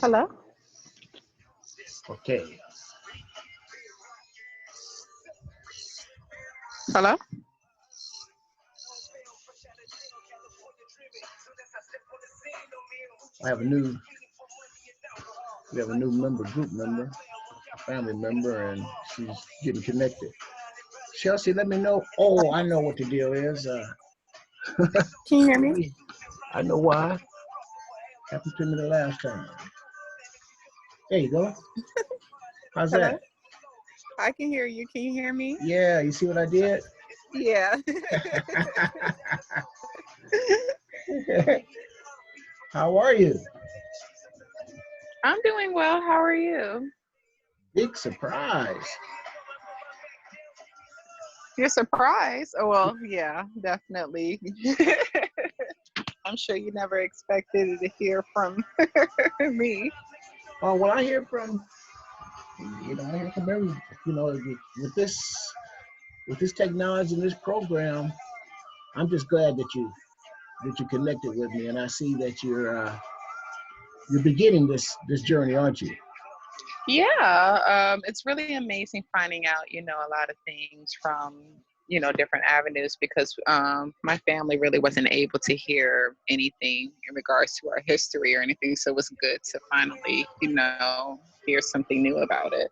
Hello? Okay. Hello? I have a new, we have a new member, group member, family member, and she's getting connected. Chelsea, let me know. Oh, I know what the deal is. Can you hear me? I know why. Happened to me the last time. There you go. How's Hello? that? I can hear you. Can you hear me? Yeah, you see what I did? Yeah. How are you? I'm doing well. How are you? Big surprise. You're surprised? Oh, well, yeah, definitely. I'm sure you never expected to hear from me. Oh, well, I hear from, I hear from every, with this technology and this program, I'm just glad that you connected with me, and I see that you're beginning this journey, aren't you? Yeah, it's really amazing finding out, a lot of things from, different avenues because my family really wasn't able to hear anything in regards to our history or anything. So it was good to finally, hear something new about it.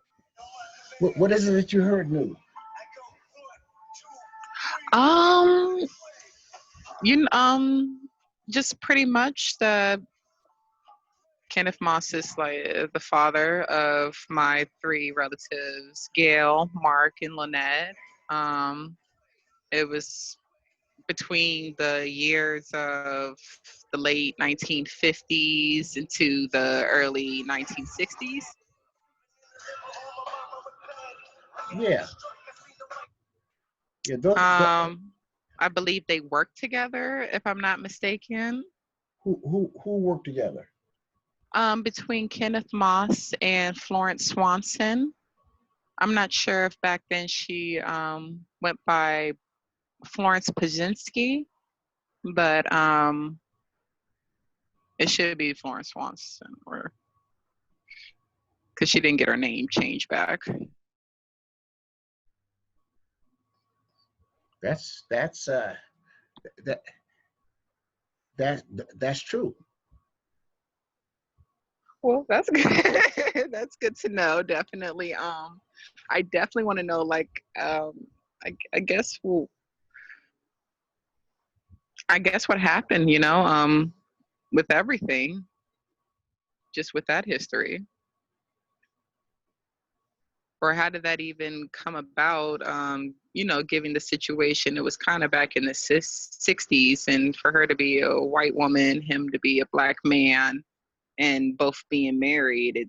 What is it that you heard new? Um, you kn- just pretty much the Kenneth Moss is like the father of my three relatives, Gail, Mark, and Lynette. Um, it was between the years of the late 1950s into the early 1960s. Yeah, yeah. Those, I believe they worked together, if I'm not mistaken. who work together? Between Kenneth Moss and Florence Swanson. I'm not sure if back then she went by Florence Pajinski, but it should be Florence Swanson, or because she didn't get her name changed back. That's that that that's true. Well, that's good. That's good to know. Definitely. I definitely want to know, like, I guess, well, I guess what happened, with everything, just with that history, or how did that even come about? Given the situation, it was kind of back in the '60s, and for her to be a white woman, him to be a black man, and both being married,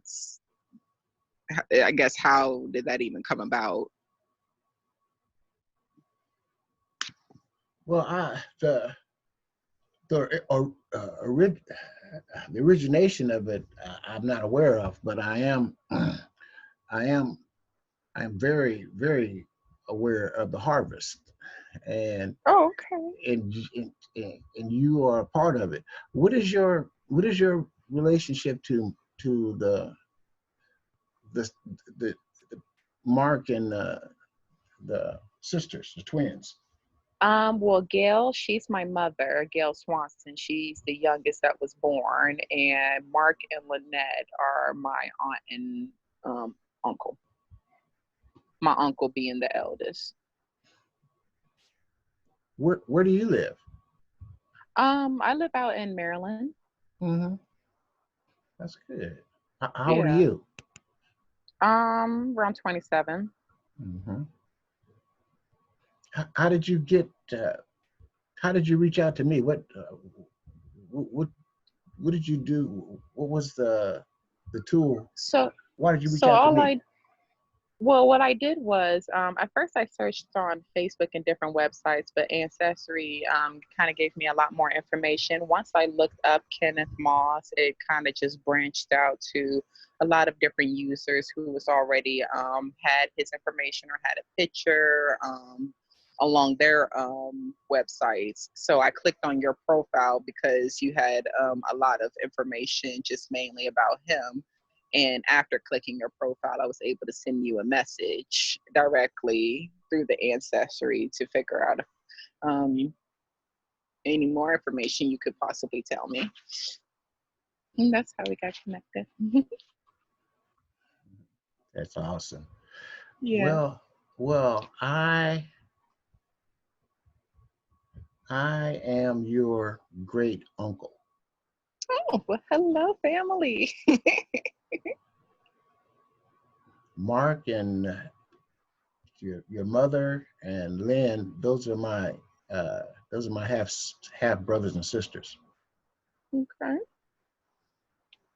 I guess, how did that even come about? Well, the the origination of it, I'm not aware of, but I am I am very, very aware of the harvest, and Oh, okay. and you are a part of it. What is your relationship to the the, the Mark and the sisters, the twins? Well, Gail, she's my mother, Gail Swanson. She's the youngest that was born, and Mark and Lynette are my aunt and uncle. My uncle being the eldest. Where do you live? I live out in Maryland. Hmm. That's good. How old are Yeah. you? Around 27. Hmm. How did you get? How did you reach out to me? What what did you do? What was the tool? So, Why did you reach so out to all me? I Well, what I did was, at first I searched on Facebook and different websites, but Ancestry kind of gave me a lot more information. Once I looked up Kenneth Moss, it kind of just branched out to a lot of different users who was already had his information or had a picture. along their websites. So I clicked on your profile because you had a lot of information just mainly about him. And after clicking your profile, I was able to send you a message directly through the Ancestry to figure out any more information you could possibly tell me. And that's how we got connected. That's awesome. Yeah. Well, I am your great uncle. Oh, well, hello, family. Mark and your mother and Lynn, those are my half brothers and sisters. Okay.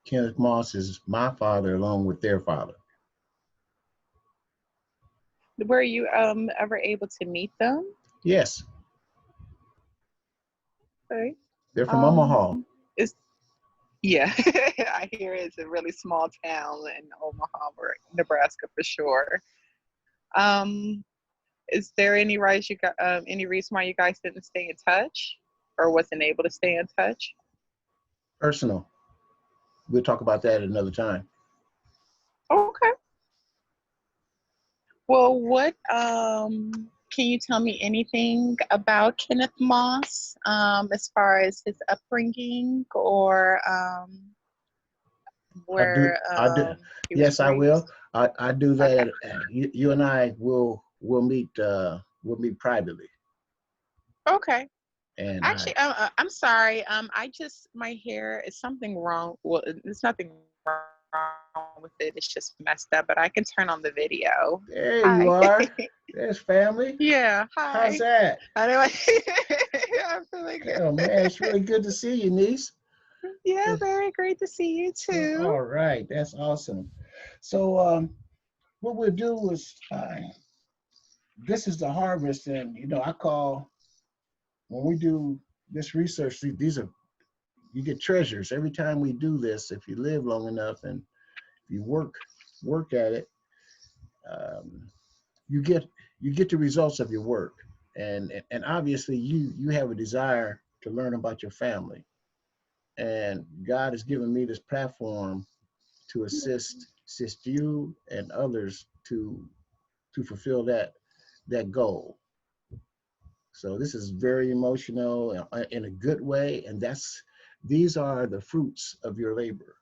Kenneth Moss is my father along with their father. Were you ever able to meet them? Yes. Okay. They're from Omaha. It's yeah, I hear it's a really small town in Omaha, Nebraska for sure. Is there any any reason why you guys didn't stay in touch or wasn't able to stay in touch? Personal. We'll talk about that another time. Okay. Well, what can you tell me anything about Kenneth Moss as far as his upbringing or where I do. he was Yes, I raised? will. I do that. Okay. You and I will meet privately. Okay. And Actually, I'm sorry. My hair is something wrong. Well, there's nothing wrong with it. It's just messed up. But I can turn on the video. There you Hi. are. There's family. Yeah. How's Hi. that? Anyway, I'm feeling good. Oh man, it's really good to see you, niece. Yeah, very great to see you too. All right, that's awesome. So what we'll do is this is the harvest, and I call when we do this research. These are you get treasures every time we do this. If you live long enough and if you work at it, you get the results of your work, and obviously you have a desire to learn about your family, and God has given me this platform to assist you and others to fulfill that goal. So this is very emotional in a good way, and these are the fruits of your labor.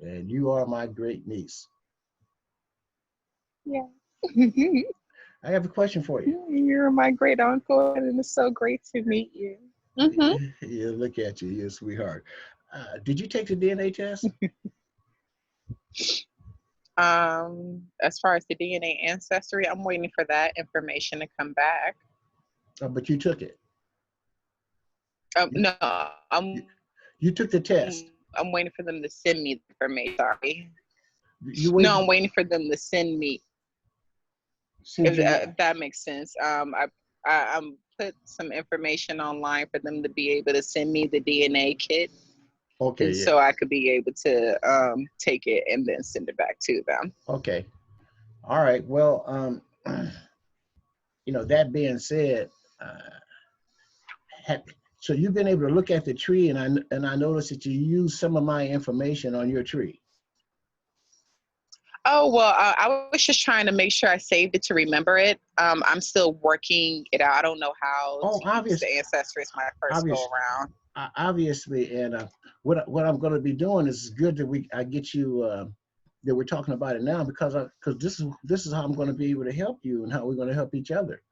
And you are my great niece. Yeah. I have a question for you. You're my great uncle, and it's so great to meet you. Mm-hmm. Yeah, look at you, you sweetheart. Did you take the DNA test? As far as the DNA ancestry, I'm waiting for that information to come back. But you took it. No, You took the test. I'm waiting for them to send me the information. Sorry. No, I'm waiting for them to send me. If that makes sense. I'm put some information online for them to be able to send me the DNA kit. Okay. And so I could be able to take it and then send it back to them. Okay. All right. Well, that being said, so you've been able to look at the tree, and I noticed that you used some of my information on your tree. Oh, well, I was just trying to make sure I saved it to remember it. I'm still working it out. I don't know how to use the Ancestry as my first go around. Obviously, and what I'm going to be doing is good that I get you that we're talking about it now because this is how I'm going to be able to help you and how we're going to help each other.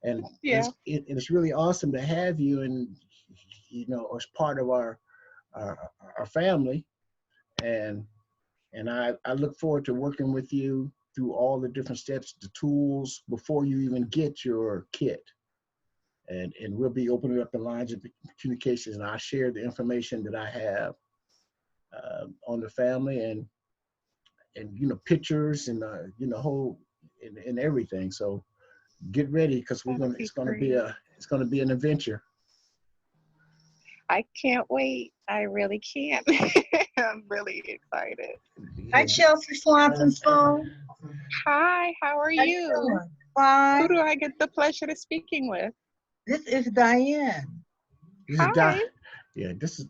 And yeah, it's really awesome to have you and as part of our family, and I look forward to working with you through all the different steps, the tools before you even get your kit. And we'll be opening up the lines of communications, and I'll share the information that I have on the family and pictures and whole and everything. So get ready because it's gonna be an adventure. I can't wait. I really can't. I'm really excited. Hi, Chelsea Swanson's phone. Hi, how are you? Who Fine. do I get the pleasure to speaking with? This is Diane. This is Hi. yeah, this is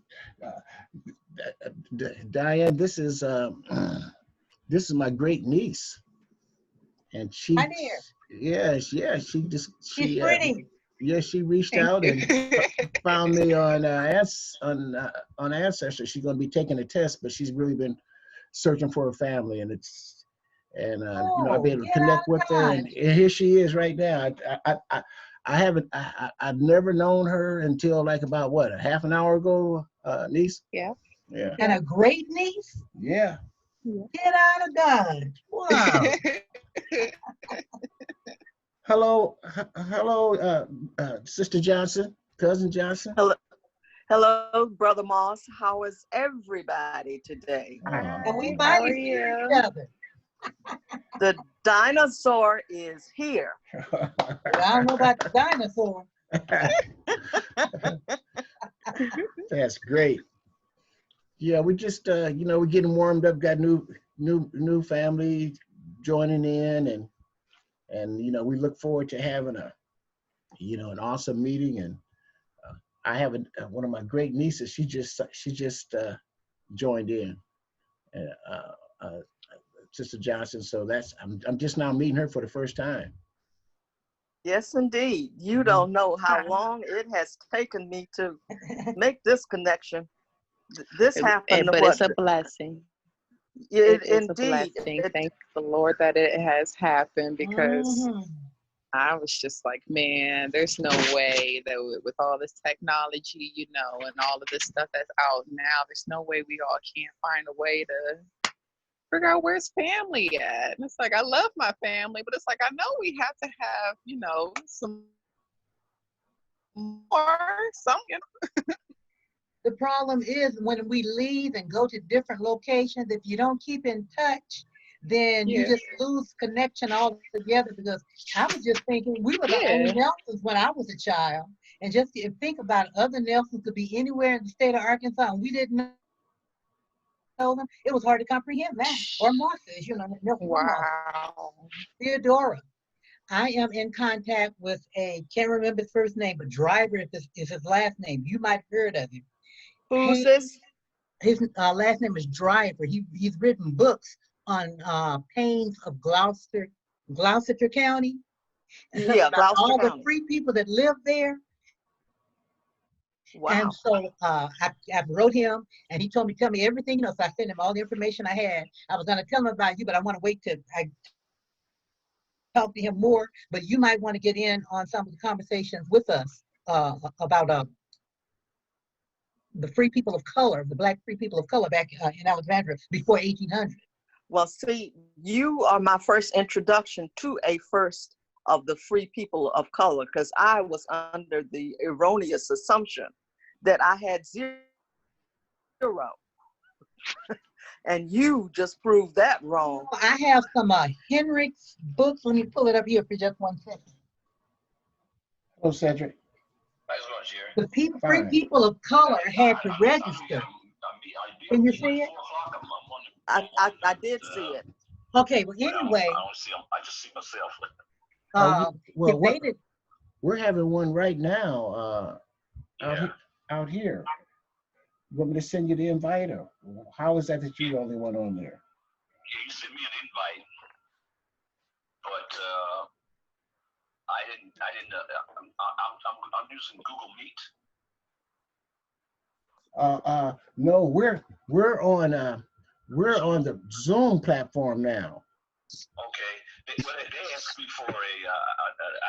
Diane. This is my great niece, and Hi there. She's she pretty. yeah, she reached Thank out you. and found me on Ancestry. She's gonna be taking a test, but she's really been searching for a family, and I've Oh, been able to get out connect with of her, and Dodge. here she is right now. I haven't I've never known her until like about what, a half an hour ago, niece. Yeah. Yeah, And a great niece. yeah. Get out of Dodge. Wow. Hello, Sister Johnson, cousin Johnson. Hello, hello, Brother Moss. How is everybody today? Oh, And we Hi, how are finally see you? each other. The dinosaur is here. But I don't know about the dinosaur. that's great. Yeah, we just we're getting warmed up. Got new family joining in, and we look forward to having an awesome meeting. And I have one of my great nieces. She just joined in, uh, Sister Johnson. So I'm just now meeting her for the first time. Yes, indeed. You Mhm. don't know how long it has taken me to make this connection. This happened, But what? it's a blessing. It is a Indeed. blessing. Thank the Lord that it has happened, because Mhm. I was just like, man, there's no way that with all this technology, and all of this stuff that's out now, there's no way we all can't find a way to figure out where's family at. And it's like, I love my family, but it's like, I know we have to have, some more, The problem is when we leave and go to different locations, if you don't keep in touch, then you Yeah. just lose connection altogether. Because I was just thinking we were the only Yeah. Nelsons when I was a child. And just think about it, other Nelsons could be anywhere in the state of Arkansas, and we didn't know them. It was hard to comprehend that. Or Martha, as you know, Nelson or Martha. Wow. Theodora. I am in contact with can't remember his first name, but Driver is his last name. You might have heard of him. Who's this? His last name is Driver. He's written books on pains of Gloucester County, Yeah, about Gloucester all the County. free people that live there. Wow. And so I wrote him, and he told me, tell me everything, so I sent him all the information I had. I was going to tell him about you, but I want to wait till I talk to him more. But you might want to get in on some of the conversations with us about the free people of color, the Black free people of color back in Alexandria before 1800. Well, see, you are my first introduction to a first of the free people of color, because I was under the erroneous assumption that I had zero. And you just proved that wrong. I have some Henrik's books. Let me pull it up here for just 1 second. Hello, Cedric. The free people of color had to register. Can you see it? I did see it. Okay, well, anyway. I just see myself. We're having one right now out here. You want me to send you the invite, or how is that you're the only one on there? Yeah, you sent me an invite, but I didn't. I'm using Google Meet. No, we're on the Zoom platform now. Okay, they asked me for a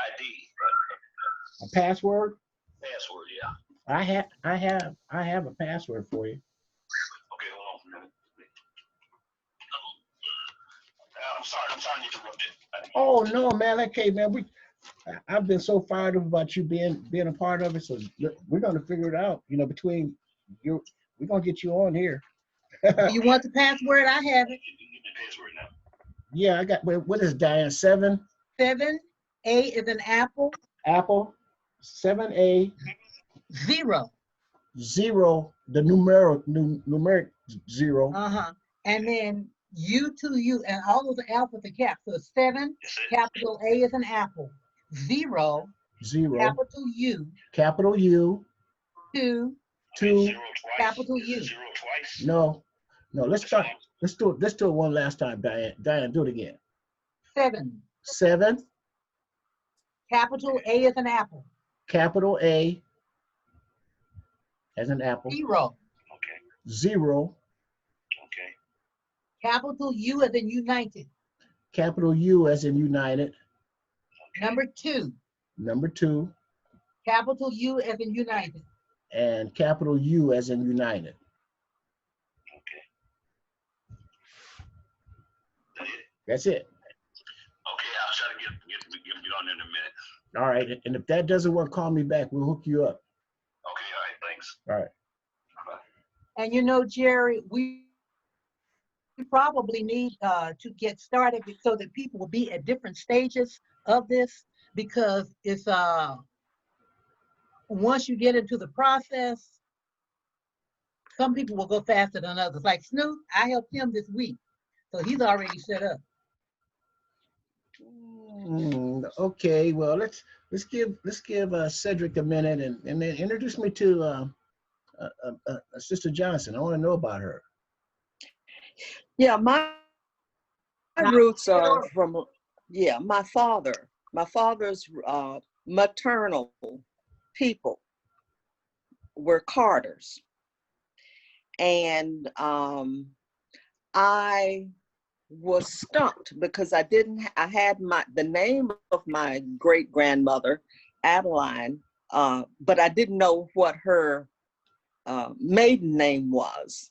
ID. A password? Password, yeah. I have a password for you. Okay, hold on for a minute. I'm sorry to interrupt it. Oh no, man. Okay, man. I've been so fired up about you being a part of it. So we're gonna figure it out. Between you, we're gonna get you on here. You want the password? I have it. The password now. Yeah, I got. What is Diane? 7? 7, A is an apple. Apple. 7A. 0. 0. The numeric 0. And then U to U, and all of the alphabet caps. So 7, That's it. capital A is an apple. 0, 0, capital U, capital U, 2, I mean, 2. zero twice. capital Is it U. zero twice? No, no. Let's That's start. one. Let's do it one last time, Diane. Diane, do it again. 7, 7, capital A is an apple. capital A as an apple. 0, Okay. 0, Okay. capital U as in united. capital U as in united. Number 2, Number 2, capital U as in united. and capital U as in united. Okay. That it? That's it. Okay, I'll try to get on in a minute. All right. And if that doesn't work, call me back. We'll hook you up. Okay, all right, thanks. All right. And you know, Jerry, we probably need to get started so that people will be at different stages of this, because it's once you get into the process, some people will go faster than others. Like Snoop, I helped him this week, so he's already set up. Okay. Well, let's give Cedric a minute and then introduce me to Sister Johnson. I want to know about her. Yeah, my roots are from, yeah, my father's maternal people were Carters. And I was stumped because I had the name of my great grandmother, Adeline, but I didn't know what her maiden name was.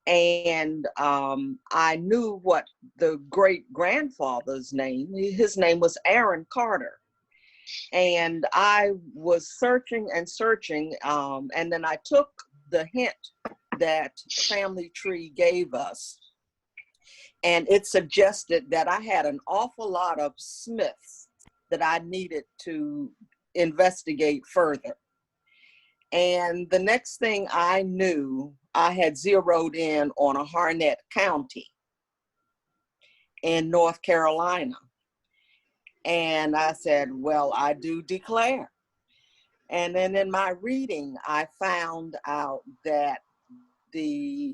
And I knew what the great grandfather's name, his name was Aaron Carter. And I was searching and searching, and then I took the hint that Family Tree gave us, and it suggested that I had an awful lot of Smiths that I needed to investigate further. And the next thing I knew, I had zeroed in on a Harnett County in North Carolina. And I said, well, I do declare. And then in my reading, I found out that there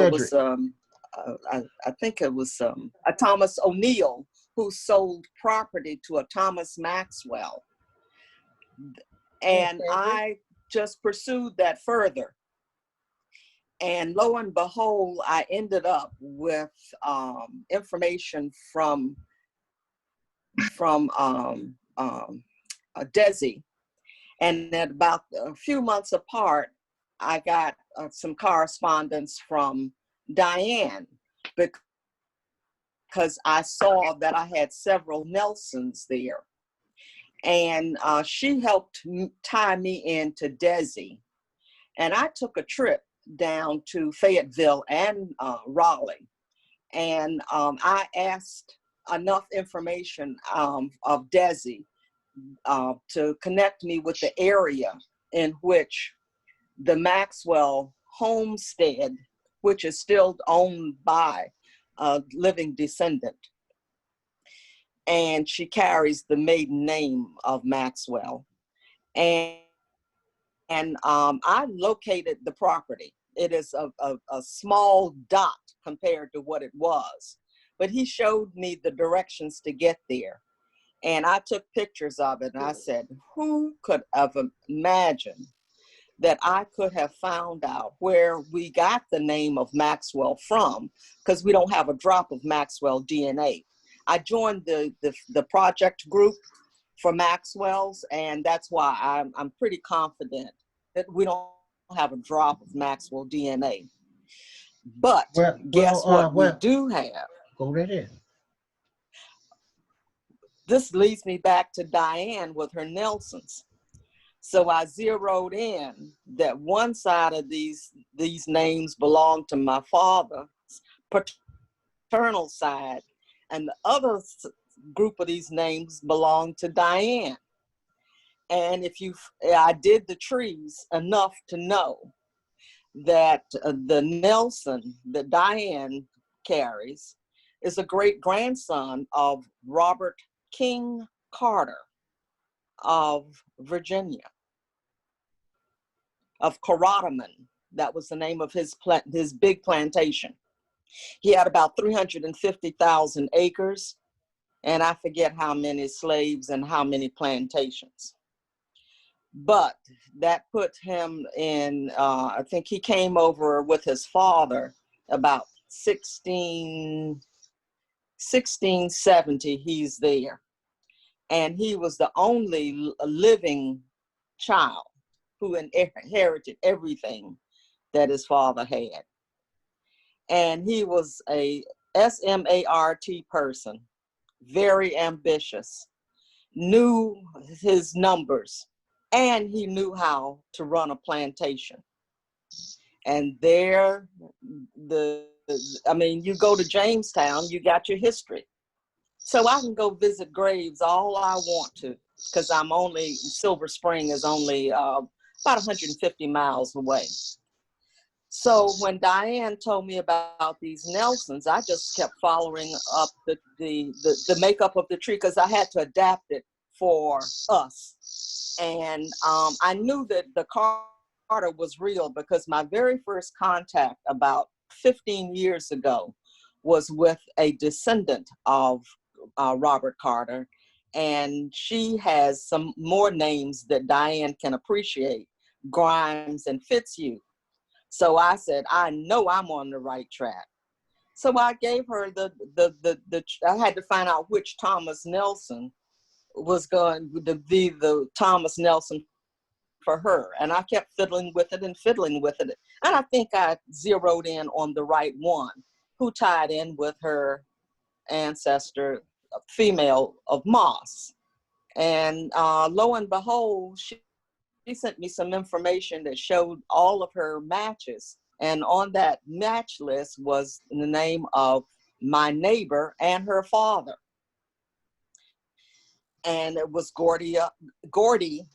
was, I think it was a Thomas O'Neill who sold property to a Thomas Maxwell. And I just pursued that further. And lo and behold, I ended up with information from Desi. And at about a few months apart, I got some correspondence from Diane, because I saw that I had several Nelsons there. And she helped tie me into Desi. And I took a trip down to Fayetteville and Raleigh. And I asked enough information of Desi to connect me with the area in which the Maxwell homestead, which is still owned by a living descendant. And she carries the maiden name of Maxwell. And I located the property. It is a small dot compared to what it was, but he showed me the directions to get there. And I took pictures of it, and I said, who could have imagined that I could have found out where we got the name of Maxwell from, because we don't have a drop of Maxwell DNA. I joined the project group for Maxwell's, and that's why I'm pretty confident that we don't have a drop of Maxwell DNA. But guess what we do have? Go right in. This leads me back to Diane with her Nelsons. So I zeroed in that one side of these names belong to my father's paternal side, and the other group of these names belong to Diane. And I did the trees enough to know that the Nelson that Diane carries is a great-grandson of Robert King Carter of Virginia, of Corotaman. That was the name of his big plantation. He had about 350,000 acres, and I forget how many slaves and how many plantations. But that put him in, I think he came over with his father about 1670, he's there. And he was the only living child who inherited everything that his father had. And he was a SMART person, very ambitious, knew his numbers, and he knew how to run a plantation. And there, you go to Jamestown, you got your history. So I can go visit graves all I want to, because Silver Spring is only about 150 miles away. So when Diane told me about these Nelsons, I just kept following up the makeup of the tree, because I had to adapt it for us. And I knew that the Carter was real, because my very first contact about 15 years ago was with a descendant of Robert Carter. And she has some more names that Diane can appreciate, Grimes and Fitzhugh. So I said, I know I'm on the right track. So I gave her I had to find out which Thomas Nelson was going to be the Thomas Nelson for her. And I kept fiddling with it. And I think I zeroed in on the right one, who tied in with her ancestor, female of Moss. And lo and behold, she sent me some information that showed all of her matches. And on that match list was the name of my neighbor and her father. And it was Gordy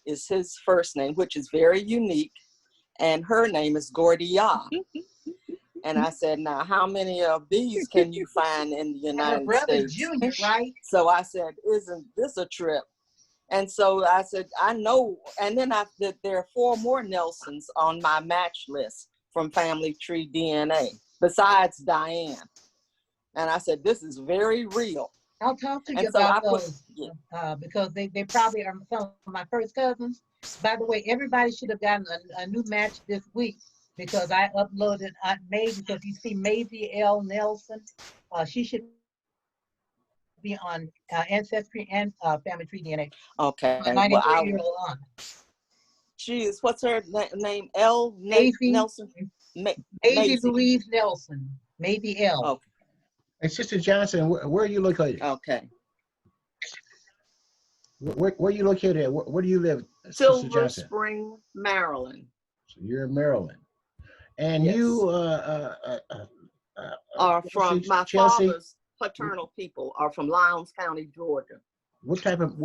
is his first name, which is very unique. And her name is Gordia. And I said, now, how many of these can you find in the United States? Junior, right? So I said, isn't this a trip? And so I said, I know. And then there are 4 more Nelsons on my match list from Family Tree DNA, besides Diane. And I said, this is very real. I'll talk to you about those, because they probably are some of my first cousins. By the way, everybody should have gotten a new match this week, because I uploaded Aunt Maisie. So if you see Maisie L. Nelson, she should be on Ancestry and Family Tree DNA. Okay. 93-year-old aunt. What's her name? L. Maisie Nelson? Maisie Louise Nelson. Maisie L. Okay. And Sister Johnson, where are you located? Okay. Where are you located at? Where do you live, Silver Spring, Maryland. So you're in Maryland. And yes. You are from my Chelsea? Father's paternal people are from Lowndes County, Georgia. What part of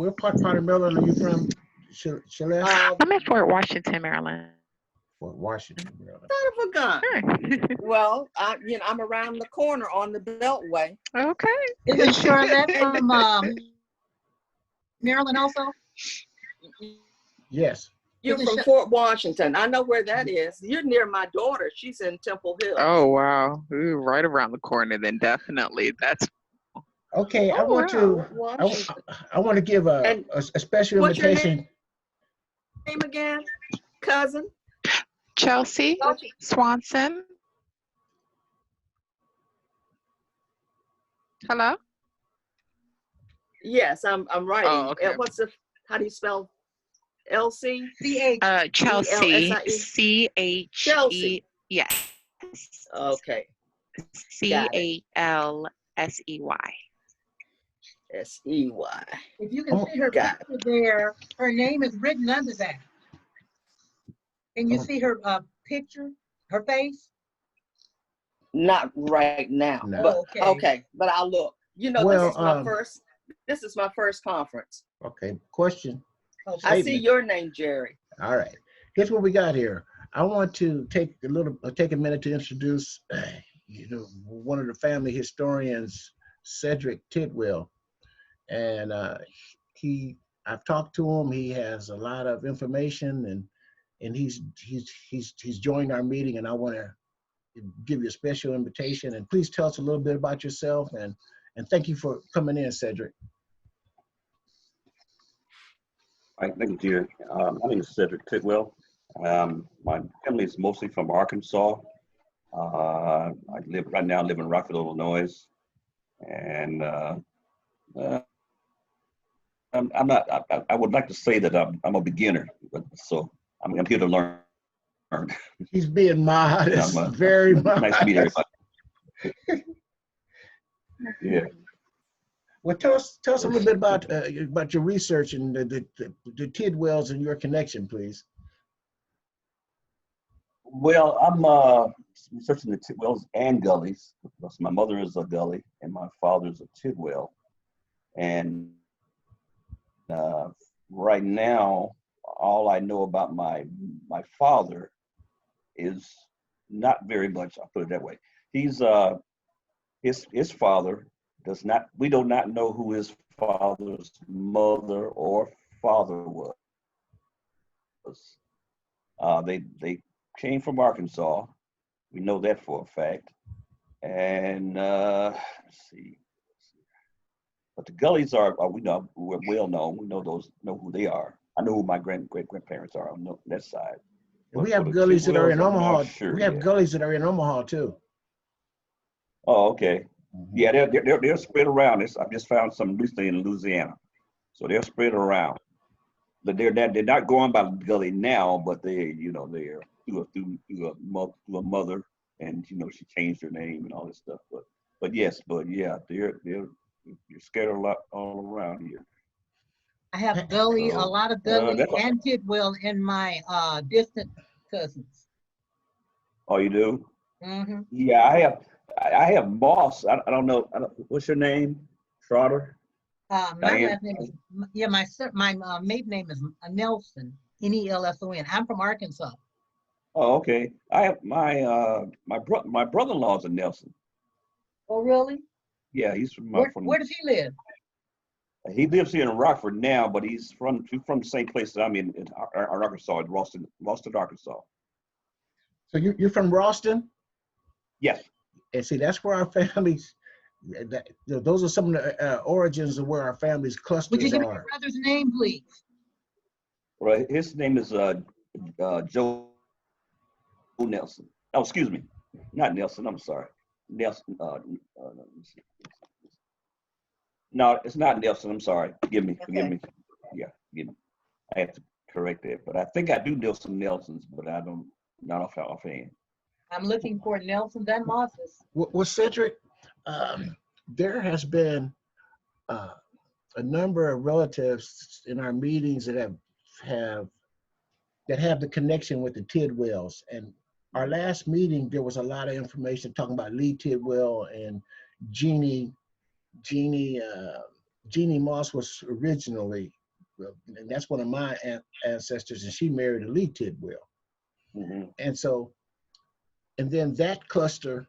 Maryland are you from, Celeste? I'm in Fort Washington, Maryland. Fort Washington, Maryland. Son of a gun. Sure. Well, I'm around the corner on the Beltway. Okay. Isn't Charlotte from Maryland also? Yes. You're from Fort Washington. I know where that is. You're near my daughter. She's in Temple Hill. Oh, wow. Ooh, right around the corner, then definitely. That's okay. I want to give a special invitation. Name again, cousin? Chelsea Swanson. Hello? Yes, I'm writing. Oh, okay. How do you spell LC? Chelsea. CHE. Yes. Okay. CALSEY. SEY. If you can see her picture there, her name is written under that. Can you see her picture, her face? Not right now. No. But, okay, but I'll look. This is my first conference. Okay, question. Okay. I see your name, Jerry. All right. Here's what we got here. I want to take a minute to introduce one of the family historians, Cedric Tidwell, and I've talked to him. He has a lot of information, and he's joined our meeting, and I want to give you a special invitation. And please tell us a little bit about yourself, and thank you for coming in, Cedric. All right, thank you, dear. My name is Cedric Tidwell. My family is mostly from Arkansas. I live in Rockford, Illinois, and I would like to say that I'm a beginner, but so I'm here to learn. He's being modest, very modest. Nice to meet everybody. Yeah. Well, tell us a little bit about your research and the Tidwells and your connection, please. Well, I'm researching the Tidwells and Gullies. My mother is a Gully and my father's a Tidwell. And right now, all I know about my father is not very much. I'll put it that way. He's his father does not. We do not know who his father's mother or father was. They came from Arkansas. We know that for a fact. And let's see. But the Gullies are we're well known. We know who they are. I know who my great grandparents are on that side. And we have Gullies that are in Omaha. Sure we have Gullies that are in Omaha too. Oh, okay. Mm-hmm. Yeah, they're spread around. I just found some recently in Louisiana, so they're spread around. But they're not going by Gully now, but they're through a mother, and she changed her name and all this stuff. But yeah, they're scattered a lot all around here. I have Gully, a lot of Gully and Tidwell in my distant cousins. Oh, you do? Mm-hmm. Yeah, I have Moss. I don't know. What's your name? Trotter? My last name is, my maiden name is Nelson, Nelson. I'm from Arkansas. Oh, okay. I have my brother-in-law is a Nelson. Oh, really? Yeah, he's where does he live? He lives here in Rockford now, but he's from the same place that I'm in Arkansas, in Ralston, Arkansas. So you're from Ralston? Yes. And see, that's where our families. Those are some of the origins of where our families clusters are. Would you give me your brother's name, please? Well, his name is Joe Nelson. Oh, excuse me, not Nelson. I'm sorry, Nelson. No, it's not Nelson. I'm sorry. Forgive me. Yeah, forgive me. I have to correct that, but I think I do know some Nelsons, but I don't, not offhand. I'm looking for Nelson and Mosses. Well, Cedric, there has been a number of relatives in our meetings that have the connection with the Tidwells. And our last meeting, there was a lot of information talking about Lee Tidwell and Jeannie Moss was originally, and that's one of my ancestors, and she married a Lee Tidwell. Mm-hmm. And then that cluster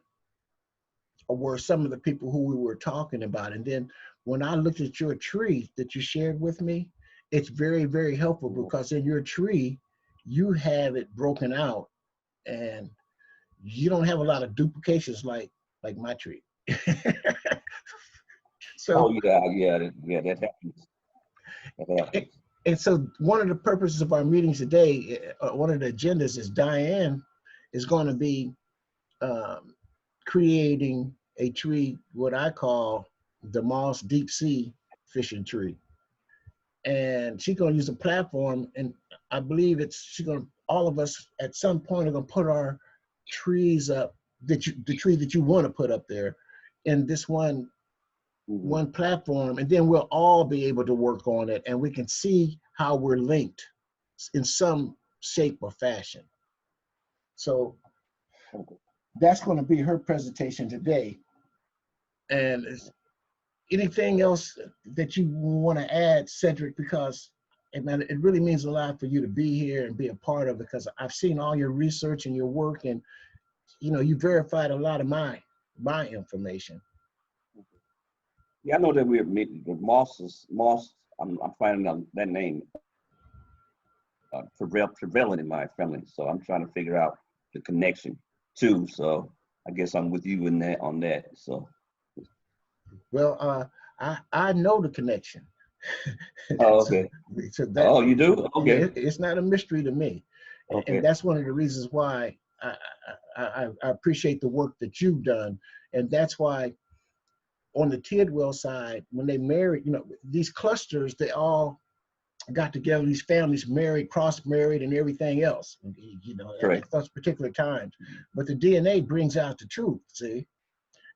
were some of the people who we were talking about. And then when I looked at your tree that you shared with me, it's very, very helpful because in your tree, you have it broken out and you don't have a lot of duplications like my tree. So, that happens. And so one of the purposes of our meeting today, one of the agendas is Diane is going to be creating a tree, what I call the Moss Deep Sea Fishing Tree. And she's going to use a platform, and I believe all of us at some point are going to put our trees up, the tree that you want to put up there in this one platform, and then we'll all be able to work on it, and we can see how we're linked in some shape or fashion. So that's going to be her presentation today. And anything else that you want to add, Cedric, because it really means a lot for you to be here and be a part of it, because I've seen all your research and your work, and you verified a lot of mine. my information. Yeah, I know that we're meeting the Moss. I'm finding out that name prevalent in my family, so I'm trying to figure out the connection too. So I guess I'm with you in that on that. So. Well, I know the connection. Oh, so, okay. so that, Oh, you do? Okay. it's not a mystery to me, Okay. and that's one of the reasons why I appreciate the work that you've done, and that's why on the Tidwell side, when they married, these clusters, they all got together, these families married, cross-married, and everything else, Correct. at those particular times. But the DNA brings out the truth, see?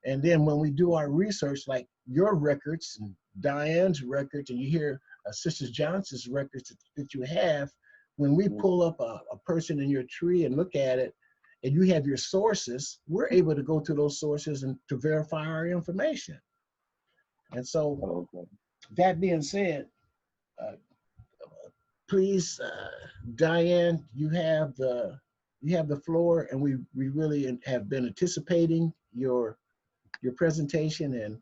And then when we do our research, like your records and Diane's records, and you hear Sister Johnson's records that you have, when we pull up a person in your tree and look at it, and you have your sources, we're able to go to those sources and to verify our information. And so, that being said, please, Diane, you have the floor, and we really have been anticipating your presentation, and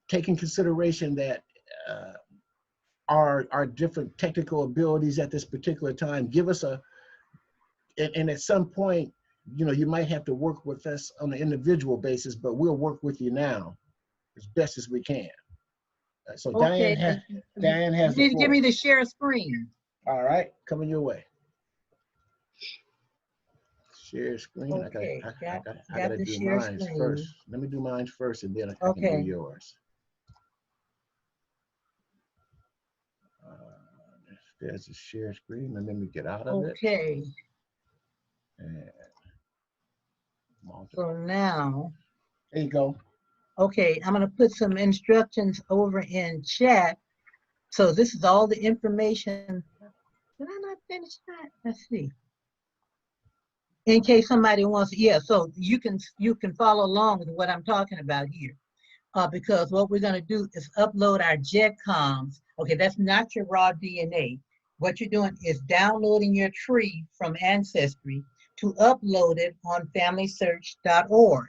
taking consideration that our different technical abilities at this particular time give us and at some point, you might have to work with us on an individual basis, but we'll work with you now as best as we can. So Okay. Diane has the You need to floor. give me the share screen. All right, coming your way. Share screen. Okay, I got gotta the do share mine screen. first. Let me do mine first, and then I can do yours. There's a share screen, and let me get out of it. Okay. And so now, there you go. Okay, I'm going to put some instructions over in chat. So this is all the information. Did I not finish that? Let's see. In case somebody wants, so you can follow along with what I'm talking about here. Because what we're going to do is upload our GEDCOMs. Okay, that's not your raw DNA. What you're doing is downloading your tree from Ancestry to upload it on FamilySearch.org.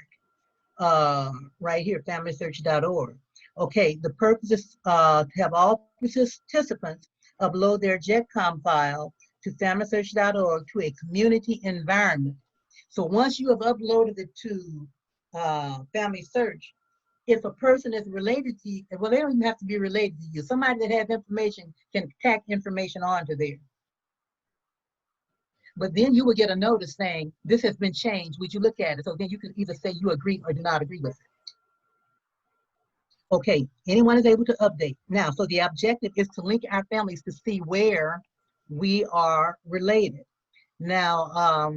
Right here, FamilySearch.org. Okay, the purpose is to have all participants upload their GEDCOM file to FamilySearch.org to a community environment. So once you have uploaded it to Family Search, if a person is related to you, well, they don't even have to be related to you. Somebody that has information can tack information onto there. But then you will get a notice saying, this has been changed. Would you look at it? So then you can either say you agree or do not agree with it. Okay, anyone is able to update. Now, so the objective is to link our families to see where we are related. Now,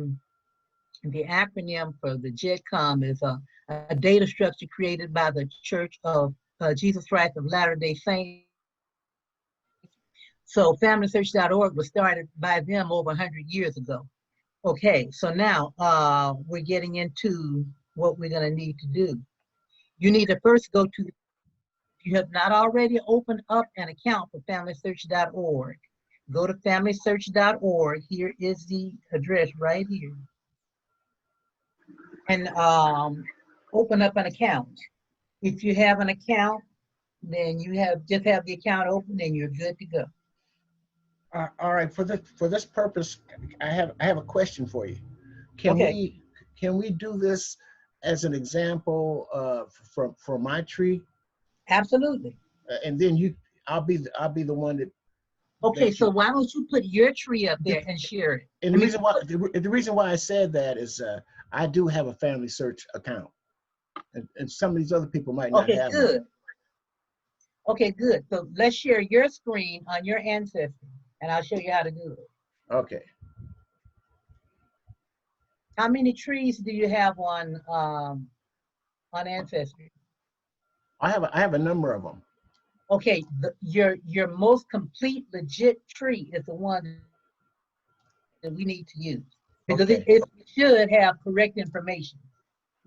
the acronym for the GEDCOM is a data structure created by the Church of Jesus Christ of Latter-day Saints. So FamilySearch.org was started by them over 100 years ago. Okay, so now we're getting into what we're going to need to do. You need to first go to, if you have not already opened up an account for FamilySearch.org, go to FamilySearch.org. Here is the address right here. And open up an account. If you have an account, then you just have the account open and you're good to go. All right, for this purpose, I have a question for you. Can we do this as an example for my tree? Absolutely. And then I'll be the one that. Okay, so why don't you put your tree up there and share it? And the reason why I said that is I do have a Family Search account, and some of these other people might not have. Okay, good. Okay, good. So let's share your screen on your Ancestry, and I'll show you how to do it. Okay. How many trees do you have on Ancestry? I have a number of them. Okay, your most complete legit tree is the one that we need to use because it should have correct information.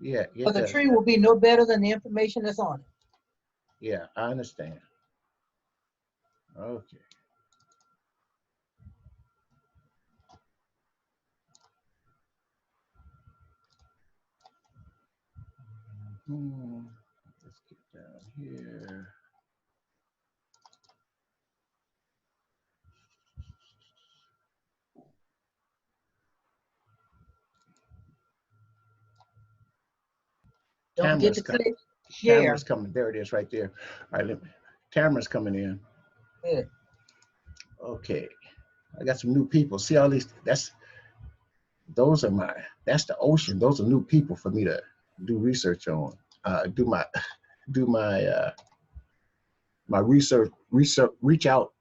Yeah. So the tree will be no better than the information that's on it. Yeah, I understand. Okay. Let's get down here. Don't forget to Tamara's click share. Tamara's coming. There it is, right there. All right, Tamara's coming in. Good. Okay, I got some new people. See all these? That's the ocean. Those are new people for me to do research on. Do my my reach out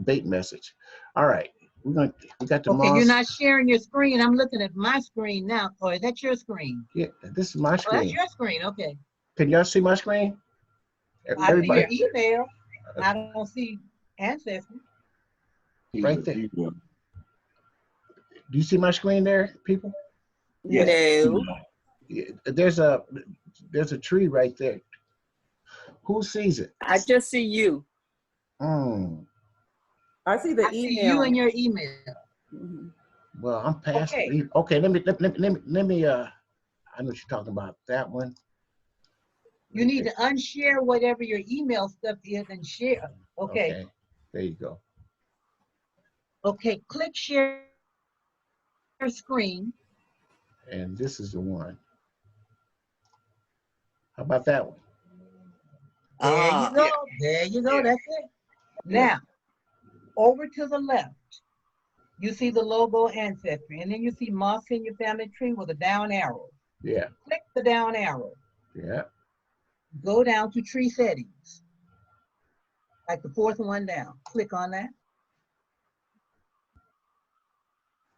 bait message. All right, we got the Okay, you're Mars. not sharing your screen. I'm looking at my screen now. Or is that your screen? Yeah, this is my Oh, screen. that's your screen. Okay. Can y'all see my screen? I see Everybody, your email. I don't see Ancestry. right there. Do you see my screen there, people? Yes. No. Yeah, there's a tree right there. Who sees it? I just see you. I see the I see email. you and your email. Mhm. Well, I'm past. Okay. Okay, let me. I know what you're talking about. That one. You need to unshare whatever your email stuff is and share. Okay. Okay, there you go. Okay, click share screen. And this is the one. How about that one? There you go. Yeah. There you go. Yeah. That's it. Yeah. Now, over to the left, you see the logo Ancestry, and then you see Moss in your family tree with a down arrow. Yeah. Click the down arrow. Yeah. Go down to tree settings, like the fourth one down. Click on that.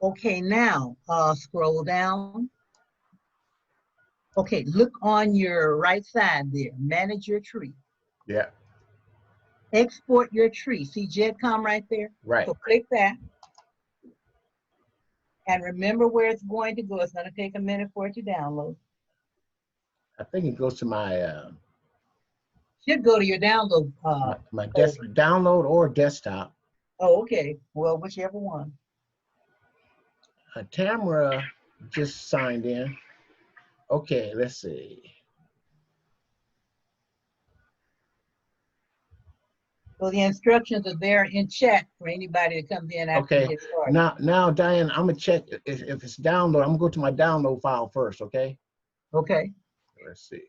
Okay, now scroll down. Okay, look on your right side there. Manage your tree. Yeah. Export your tree. See JEDCOM right there? Right. So click that. And remember where it's going to go. It's going to take a minute for it to download. I think it goes to my Should go to your download. my download or desktop. Oh, okay. Well, whichever one. Tamara just signed in. Okay, let's see. So the instructions are there in chat for anybody that comes in after you Okay. get started. Now, Diane, I'm gonna check if it's download. I'm gonna go to my download file first. Okay. Okay. Let's see.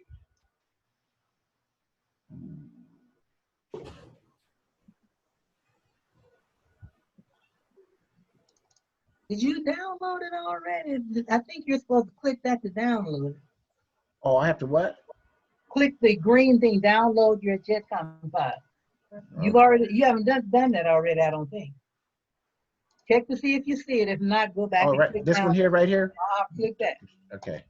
Did you download it already? I think you're supposed to click that to download it. Oh, I have to what? Click the green thing, download your JEDCOM file. You haven't done that already, I don't think. Check to see if you see it. If not, go back All and right, click this down. one here, right here. Click that. Okay.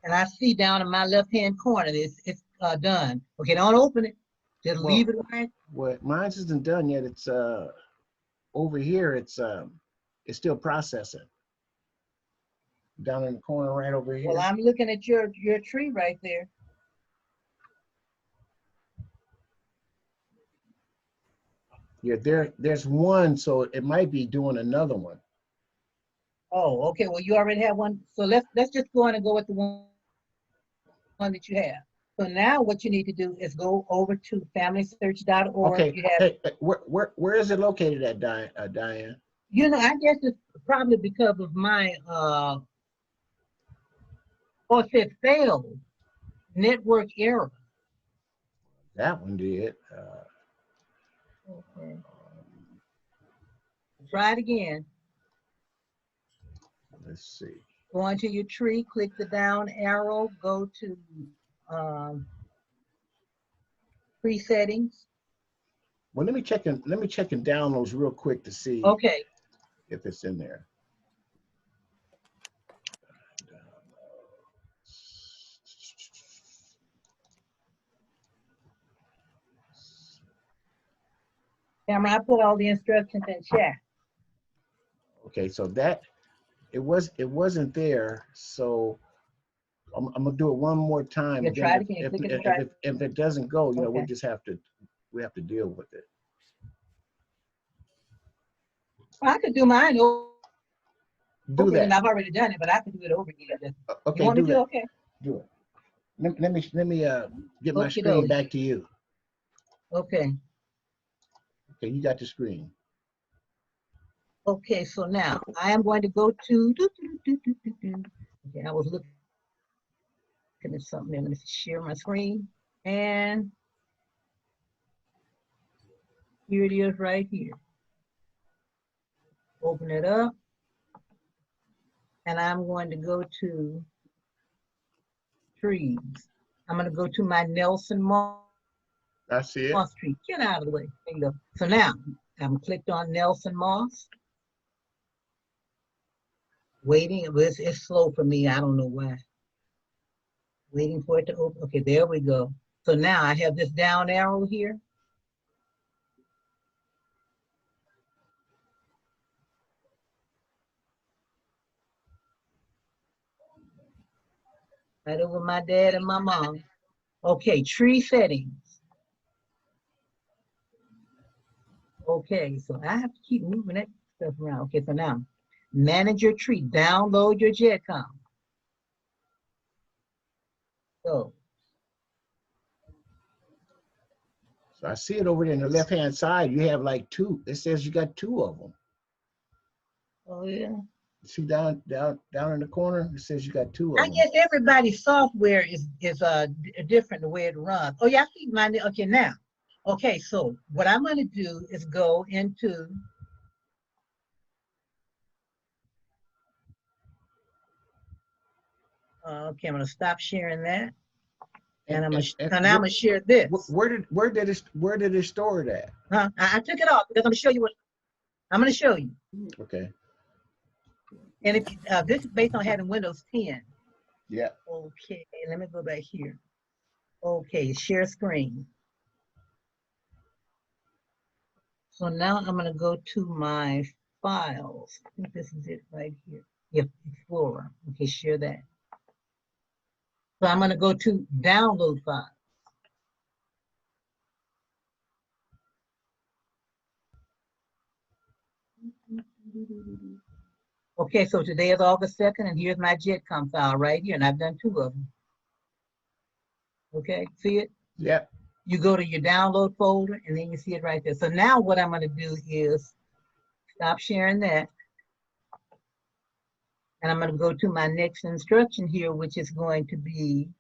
And I see down in my left-hand corner, it's done. Okay, don't open it. Just leave it right. Well, mine isn't done yet. It's over here. It's still processing. Down in the corner, right over here. Well, I'm looking at your tree right there. Yeah, there's one, so it might be doing another one. Oh, okay. Well, you already have one. So let's just go on and go with the one that you have. So now what you need to do is go over to familysearch.org. Okay. You have, hey, where is it located at, Diane? you know, I guess it's probably because of my oh, it said failed network error. That one did. Okay. Try it again. Let's see. Go into your tree, click the down arrow, go to tree settings. Well, let me check in downloads real quick to see Okay. if it's in there. Cameron, I put all the instructions in chat. Okay, so that it wasn't there, so I'm gonna do it one more time. You try it again. If it doesn't go, you know, Okay. we have to deal with it. Well, I could do mine Do Okay, then that. I've already done it, but I can do it over again. You Okay, want do me to? that. Okay. Do it. Let me get my Okie screen dokie. back to you. Okay. Okay, you got the screen. Okay, so now I am going to go to, okay, I was looking at something there. Let me share my screen. And here it is right here. Open it up. And I'm going to go to trees. I'm going to go to my Nelson Moss I see it. tree. Get out of the way. There you go. So now I'm clicked on Nelson Moss. Waiting. It's slow for me. I don't know why. Waiting for it to open. Okay, there we go. So now I have this down arrow here. Right over my dad and my mom. Okay, tree settings. Okay, so I have to keep moving that stuff around. Okay, so now, manage your tree. Download your JetCom. So I see it over there in the left-hand side. You have like two. It says you got two of them. oh yeah. See down in the corner, it says you got two of I them. guess everybody's software is different the way it runs. Oh yeah, I see mine. Okay, now. Okay, so what I'm going to do is go into okay, I'm going to stop sharing that, and I'm going to share this. Where did it store that? Huh? I took it off because I'm going to show you what I'm going to show you. Okay. And if this is based on having Windows 10. Yeah. Okay, let me go back here. Okay, share screen. So now I'm going to go to my files. I think this is it right here. Yep, Explorer. Okay, share that. So I'm going to go to download file. Okay, so today is August 2nd, and here's my JetCom file right here, and I've done 2 of them. Okay, see it? Yep. You go to your download folder, and then you see it right there. So now what I'm going to do is stop sharing that. And I'm going to go to my next instruction here, which is going to be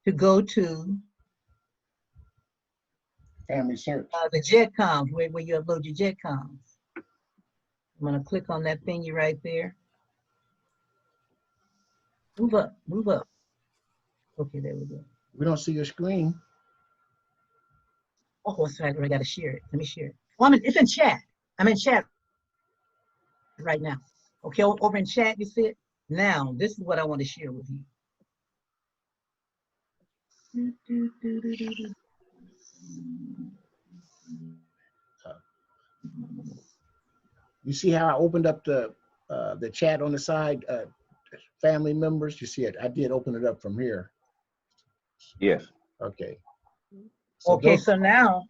to go to Family search. the JetComs, where you upload your JetComs. I'm going to click on that thingy right there. Move up, move up. Okay, there we go. We don't see your screen. Oh, that's right, I got to share it. Let me share it. Well, it's in chat. I'm in chat right now. Okay, over in chat, you see it? Now, this is what I want to share with you. You see how I opened up the chat on the side, family members? You see it? I did open it up from here. Yes. Okay. Okay, so now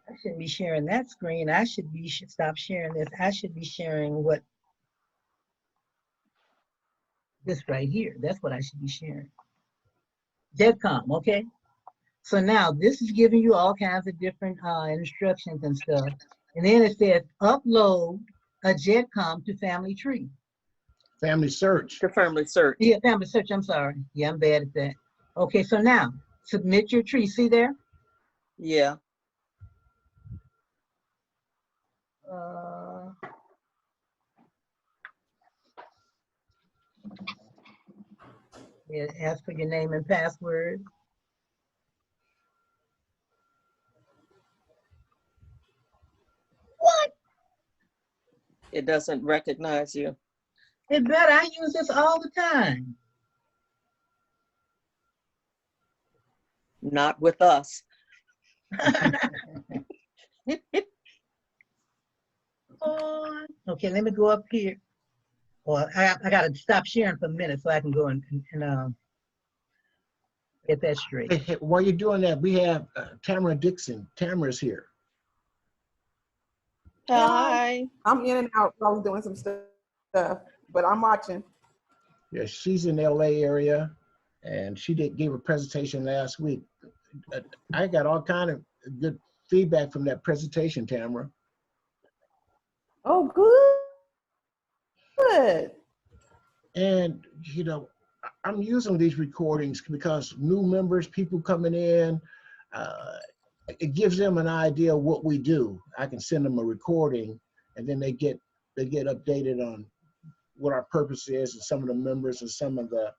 I shouldn't be sharing that screen. I should stop sharing this. I should be sharing what this right here. That's what I should be sharing. JetCom, okay? So now this is giving you all kinds of different instructions and stuff. And then it says upload a JetCom to Family Tree. Family search. To family search. Yeah, Family Search, I'm sorry. Yeah, I'm bad at that. Okay, so now submit your tree. See there? Yeah. Yeah, ask for your name and password. What? It doesn't recognize you. It better. I use this all the time. Not with us. Okay, let me go up here. Well, I got to stop sharing for a minute so I can go and get that straight. Hey, while you're doing that, we have Tamara Dixon. Tamara's here. Hi. I'm in and out. I was doing some stuff, but I'm watching. Yeah, she's in the LA area, and she gave a presentation last week. I got all kind of good feedback from that presentation, Tamara. Oh, good. And you know, I'm using these recordings because new members, people coming in, it gives them an idea of what we do. I can send them a recording, and then they get updated on what our purpose is, and some of the members, and some of the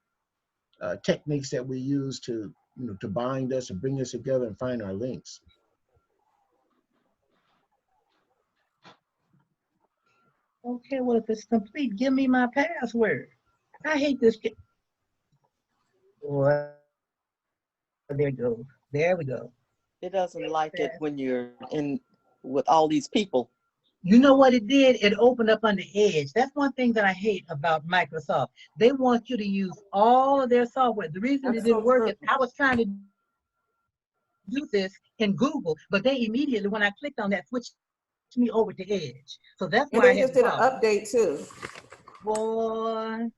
techniques that we use to, you know, to bind us and bring us together and find our links. Okay, well, if it's complete, give me my password. I hate this. Well, there we go. There we go. It doesn't like it when you're in with all these people. You know what it did? It opened up on the edge. That's one thing that I hate about Microsoft. They want you to use all of their software. The reason it didn't work is I was trying to do this in Google, but they immediately, when I clicked on that, switched me over to Edge. So that's And why I they had just did an update too. Boy.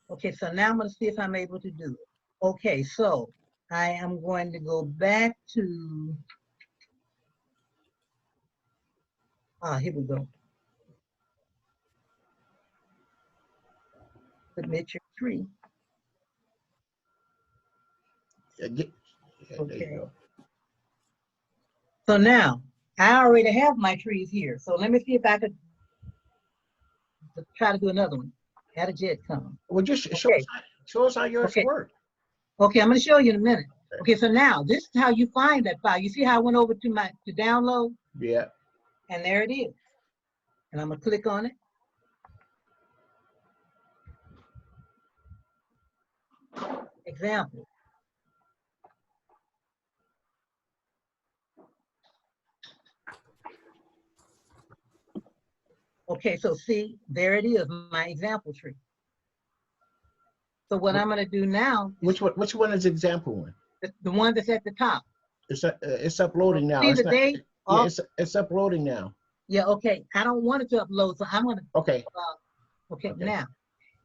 Okay, so now I'm going to see if I'm able to do it. Okay, so I am going to go back to, here we go. Submit your tree. Yeah, there Okay. you go. So now, I already have my trees here. So let me see if I could try to do another one. Had a jet come. Well, just show us how yours work. Okay, I'm going to show you in a minute. Okay, so now this is how you find that file. You see how I went over to download? Yeah. And there it is. And I'm going to click on it. Example. Okay, so see, there it is, my example tree. So what I'm going to do now. Which one is example one? The one that's at the top. It's uploading now. See it's the not, date? Yeah, it's uploading now. Yeah, okay. I don't want it to upload, so I'm going to. Okay. Okay, now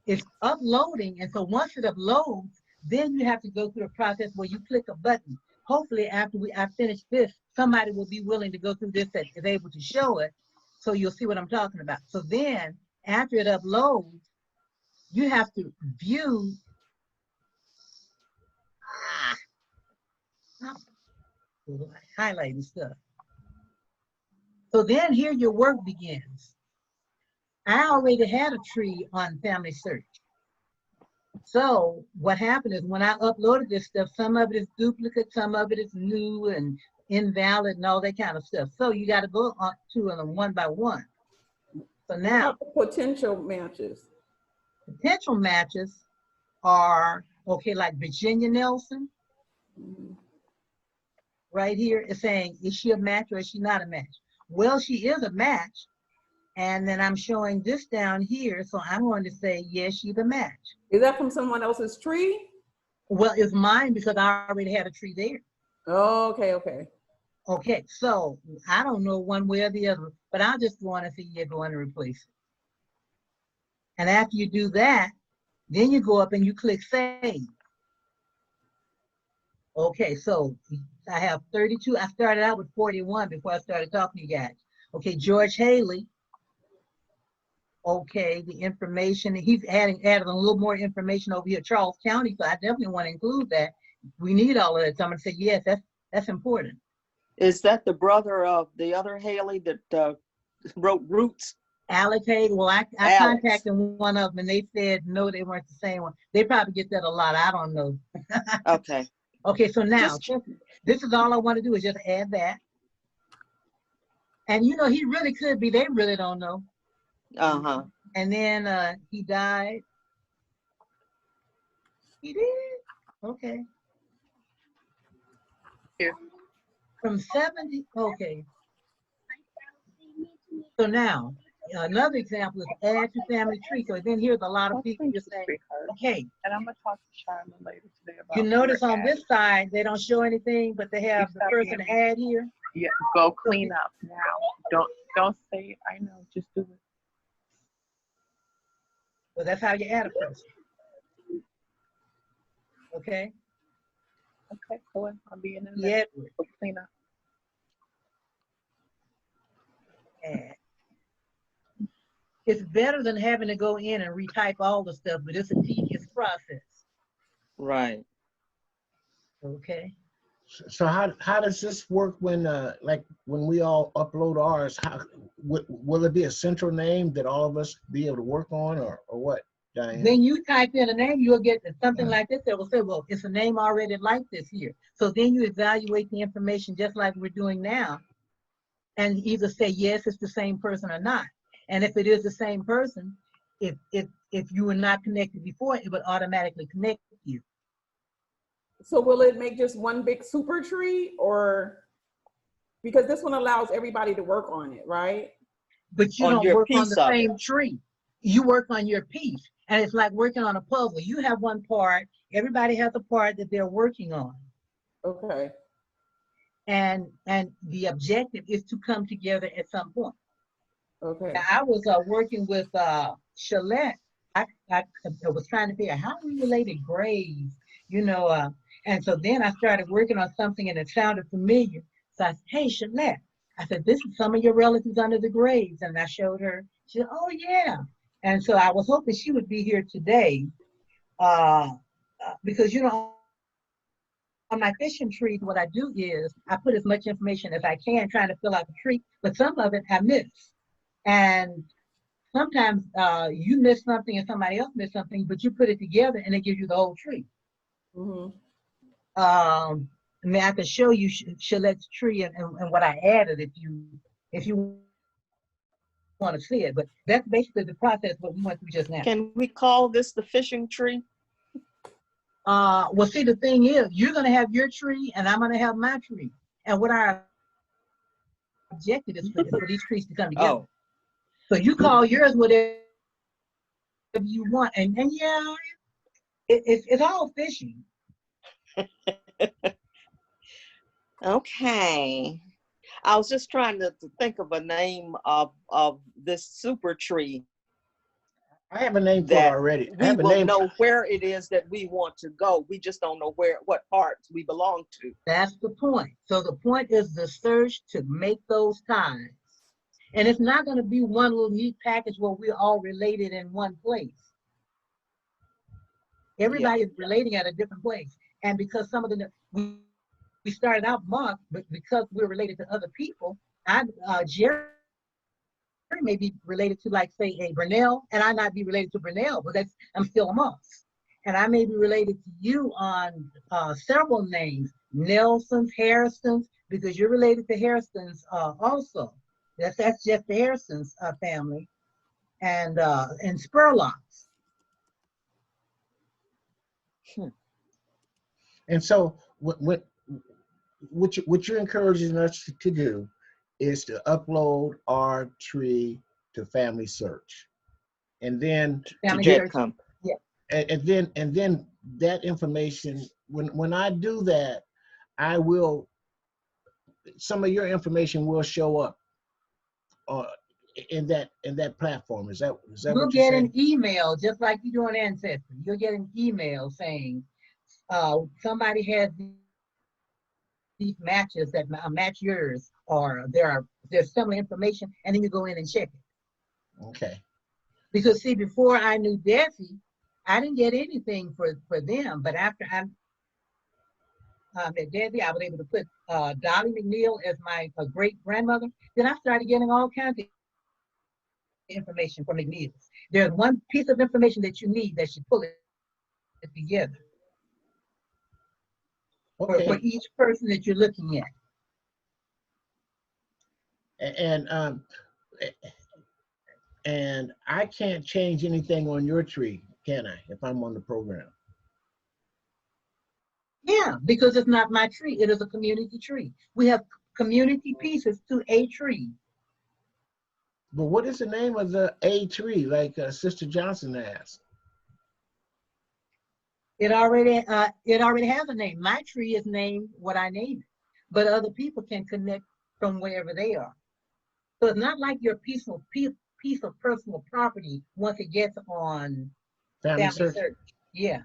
it's uploading, and so once it uploads, then you have to go through the process where you click a button. Hopefully, after I finish this, somebody will be willing to go through this that is able to show it, so you'll see what I'm talking about. So then, after it uploads, you have to view. Highlighting stuff. So then here your work begins. I already had a tree on Family Search. So what happened is when I uploaded this stuff, some of it is duplicate, some of it is new and invalid and all that kind of stuff. So you got to go on to them one by one. So now potential matches. Potential matches are, okay, like Virginia Nelson. Right here is saying, is she a match or is she not a match? Well, she is a match. And then I'm showing this down here. So I'm going to say, yes, she's a match. Is that from someone else's tree? Well, it's mine because I already had a tree there. Oh, okay, okay. Okay, so I don't know one way or the other, but I just want to see you go and replace it. And after you do that, then you go up and you click save. Okay, so I have 32. I started out with 41 before I started talking to you guys. Okay, George Haley. Okay, the information, he's added a little more information over here, Charles County, so I definitely want to include that. We need all of that. So I'm going to say, yes, that's important. Is that the brother of the other Haley that wrote Roots? Alex Haley, well, I contacted one of them and they said, no, they weren't the same one. They probably get that a lot, I don't know. Okay. Okay, so now, this is all I want to do is just add that. And you know, he really could be, they really don't know. Uh-huh. And then he died. He did? Okay. Yeah. From 70, okay. So now, another example is add to family tree. So then here's a lot of people just saying, okay. And I'm going to talk to Sharma later today about You notice on this side, they don't show anything, but they have the person add here. Yeah, go clean up now. Don't say I know. Just do it. Well, that's how you add a person. Okay. Okay, go ahead. I'll be in a Yeah. minute. Go clean up. Add. It's better than having to go in and retype all the stuff, but it's a tedious process. Right. Okay. So how does this work when like when we all upload ours? How will it be a central name that all of us be able to work on, or what, Diane? When you type in a name, you'll get something like this that will say, well, it's a name already like this here. So then you evaluate the information just like we're doing now and either say, yes, it's the same person or not. And if it is the same person, if you were not connected before, it would automatically connect you. So will it make just one big super tree, or because this one allows everybody to work on it, right? But you On don't your work on piece the of it. same tree. You work on your piece. And it's like working on a puzzle. You have one part, everybody has a part that they're working on. Okay. And the objective is to come together at some point. Okay. Now, I was working with Shalette. I was trying to figure out how we related grades, you know, and so then I started working on something and it sounded familiar. So I said, hey, Shalette, I said, this is some of your relatives under the grades. And I showed her, she said, oh yeah. And so I was hoping she would be here today because, you know, on my fishing trees, what I do is I put as much information as I can trying to fill out the tree, but some of it I miss. And sometimes you miss something and somebody else miss something, but you put it together and it gives you the whole tree. Mm-hmm. I mean, I can show you Shalette's tree and what I added if you want to see it, but that's basically the process what we went through just now. Can we call this the fishing tree? Well, see, the thing is, you're going to have your tree and I'm going to have my tree. And what our objective is for these trees to come together. Oh. So you call yours whatever you want. And yeah, it's all fishing. Okay. I was just trying to think of a name of this super tree I have a name for it that already. I we have a will name. know where it is that we want to go. We just don't know what parts we belong to. That's the point. So the point is the search to make those ties. And it's not going to be one little neat package where we're all related in one place. Everybody is relating at a different place. And because some of the, we started out marked, but because we're related to other people, Jerry may be related to, like, say, a Brunel, and I not be related to Brunel, but I'm still a Moss. And I may be related to you on several names, Nelsons, Harrisons, because you're related to Harrisons also. That's just the Harrisons family, and Spurlocks. And so what you're encouraging us to do is to upload our tree to Family Search, and then Family to Search. Jetcom. Yeah. and then that information, when I do that, some of your information will show up in that platform. Is that You'll what you're get saying? an email just like you do on Ancestry. You'll get an email saying somebody has these matches that match yours, or there's similar information, and then you go in and check it. Okay. Because see, before I knew Desi, I didn't get anything for them, but after I met Desi, I was able to put Dolly McNeil as my great grandmother. Then I started getting all kinds of information from McNeil's. There's one piece of information that you need that should pull it together. Okay. For each person that you're looking at. And I can't change anything on your tree, can I, if I'm on the program? Yeah, because it's not my tree. It is a community tree. We have community pieces to a tree. But what is the name of the A tree, like Sister Johnson asked? It already has a name. My tree is named what I named it, but other people can connect from wherever they are. So it's not like your piece of personal property once it gets on Family Family search. Search. Yeah.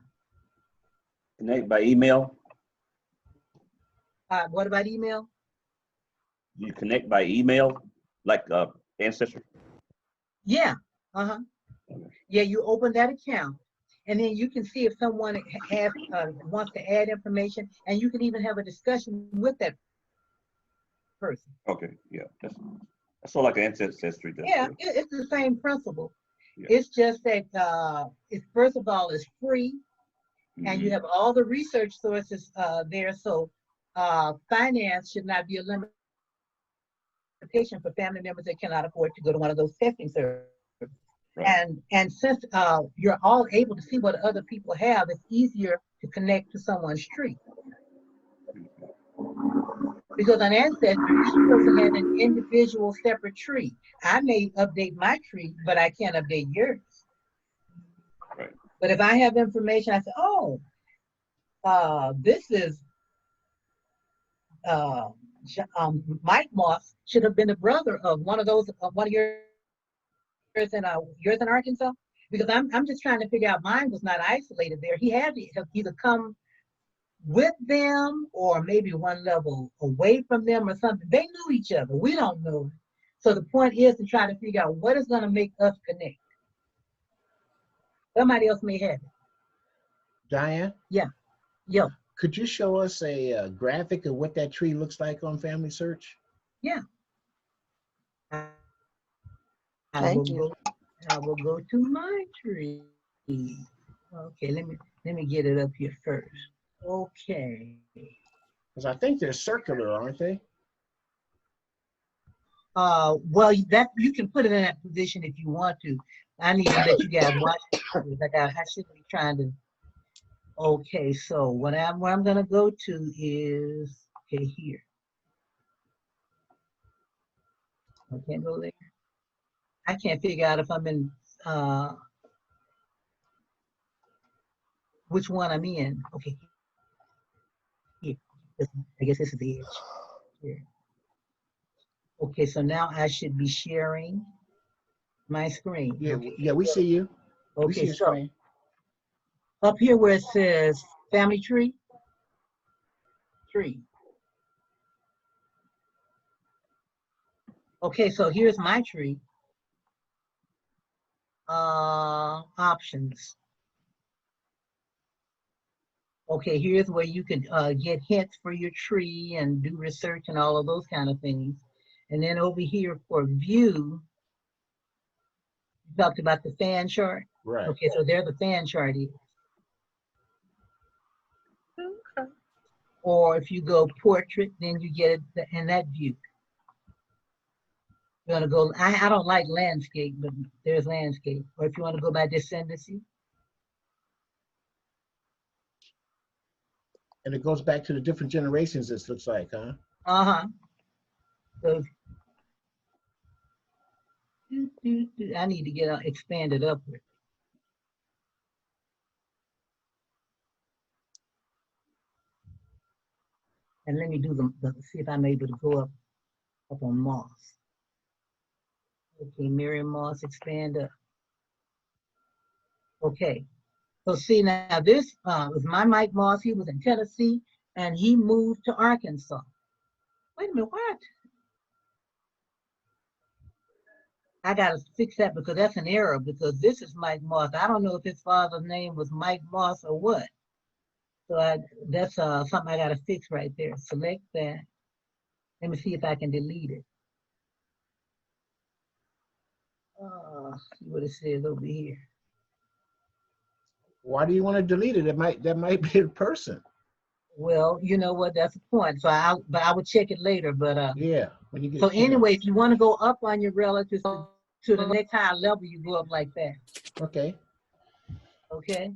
Connect by email. What about email? You connect by email, like Ancestry. Yeah. Uh-huh. Yeah, you open that account, and then you can see if someone has wants to add information, and you can even have a discussion with that person. Okay, yeah, that's sort of like an Ancestry does. Yeah, it's the same principle. Yeah. It's just that it's, first of all, it's free, and you Mhm. have all the research sources there. So finance should not be a limitation for family members that cannot afford to go to one of those testing services. Right. And since you're all able to see what other people have, it's easier to connect to someone's tree. Because on Ancestry, each person has an individual separate tree. I may update my tree, but I can't update yours. Right. But if I have information, I say, oh, this is Mike Moss should have been the brother of one of yours in Arkansas. Because I'm just trying to figure out, mine was not isolated there. He had to have either come with them or maybe one level away from them or something. They knew each other. We don't know. So the point is to try to figure out what is going to make us connect. Somebody else may have it. Diane, Yeah. Yeah. could you show us a graphic of what that tree looks like on Family Search? Yeah. I Thank you. will go to my tree. Okay, let me get it up here first. Okay. Because I think they're circular, aren't they? Well, that you can put it in that position if you want to. I need to let you guys watch it. I should be trying to. Okay, so where I'm gonna go to is okay here. I can't go there. I can't figure out if I'm in which one I'm in. Okay, here. I guess this is the edge. Here. Okay, so now I should be sharing my screen. Yeah, Okay. yeah, we see you. We see Okay, your so screen. up here where it says family tree. Okay, so here's my tree. Options. Okay, here's where you could get hints for your tree and do research and all of those kind of things. And then over here for view, you talked about the fan chart. Right. Okay, so there the fan chart is. Okay. Or if you go portrait, then you get it in that view. You're gonna go, I don't like landscape, but there's landscape. Or if you want to go by descendancy. And it goes back to the different generations, this looks like, huh? Uh-huh. So I need to get expanded upward. And let me do see if I'm able to go up on Moss. Okay, Miriam Moss, expand up. Okay, so see now this was my Mike Moss. He was in Tennessee and he moved to Arkansas. Wait a minute, what? I gotta fix that because that's an error because this is Mike Moss. I don't know if his father's name was Mike Moss or what. So that's something I gotta fix right there. Select that. Let me see if I can delete it. See what it says over here. Why do you want to delete it? That might be a person. Well, you know what? That's the point. So I will check it later. But Yeah, when you get so anyway, if you want to go up on your relatives to the next higher level, you go up like that. Okay. Okay.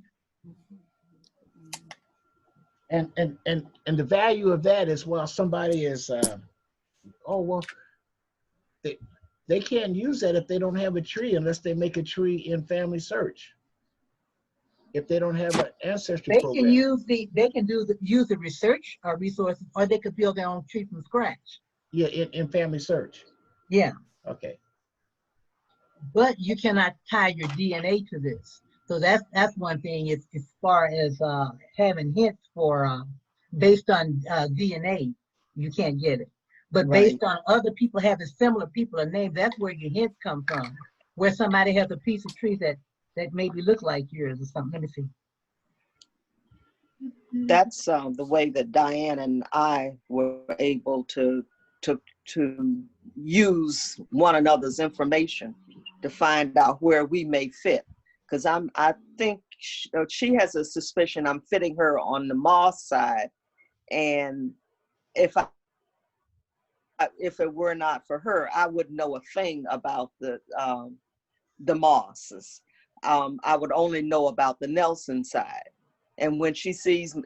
And the value of that is, well, somebody is oh well, they can't use that if they don't have a tree unless they make a tree in Family Search. If they don't have an ancestry They program. can use the research resources, or they could build their own tree from scratch. Yeah, in Family Search. Yeah, Okay. but you cannot tie your DNA to this. So that's one thing. As far as having hints for based on DNA, you can't get it. But Right. based on other people having similar people or names, that's where your hints come from. Where somebody has a piece of tree that maybe look like yours or something. Let me see. That's the way that Diane and I were able to use one another's information to find out where we may fit. Because I think she has a suspicion I'm fitting her on the Moss side, and if it were not for her, I wouldn't know a thing about the Mosses. I would only know about the Nelson side. And when she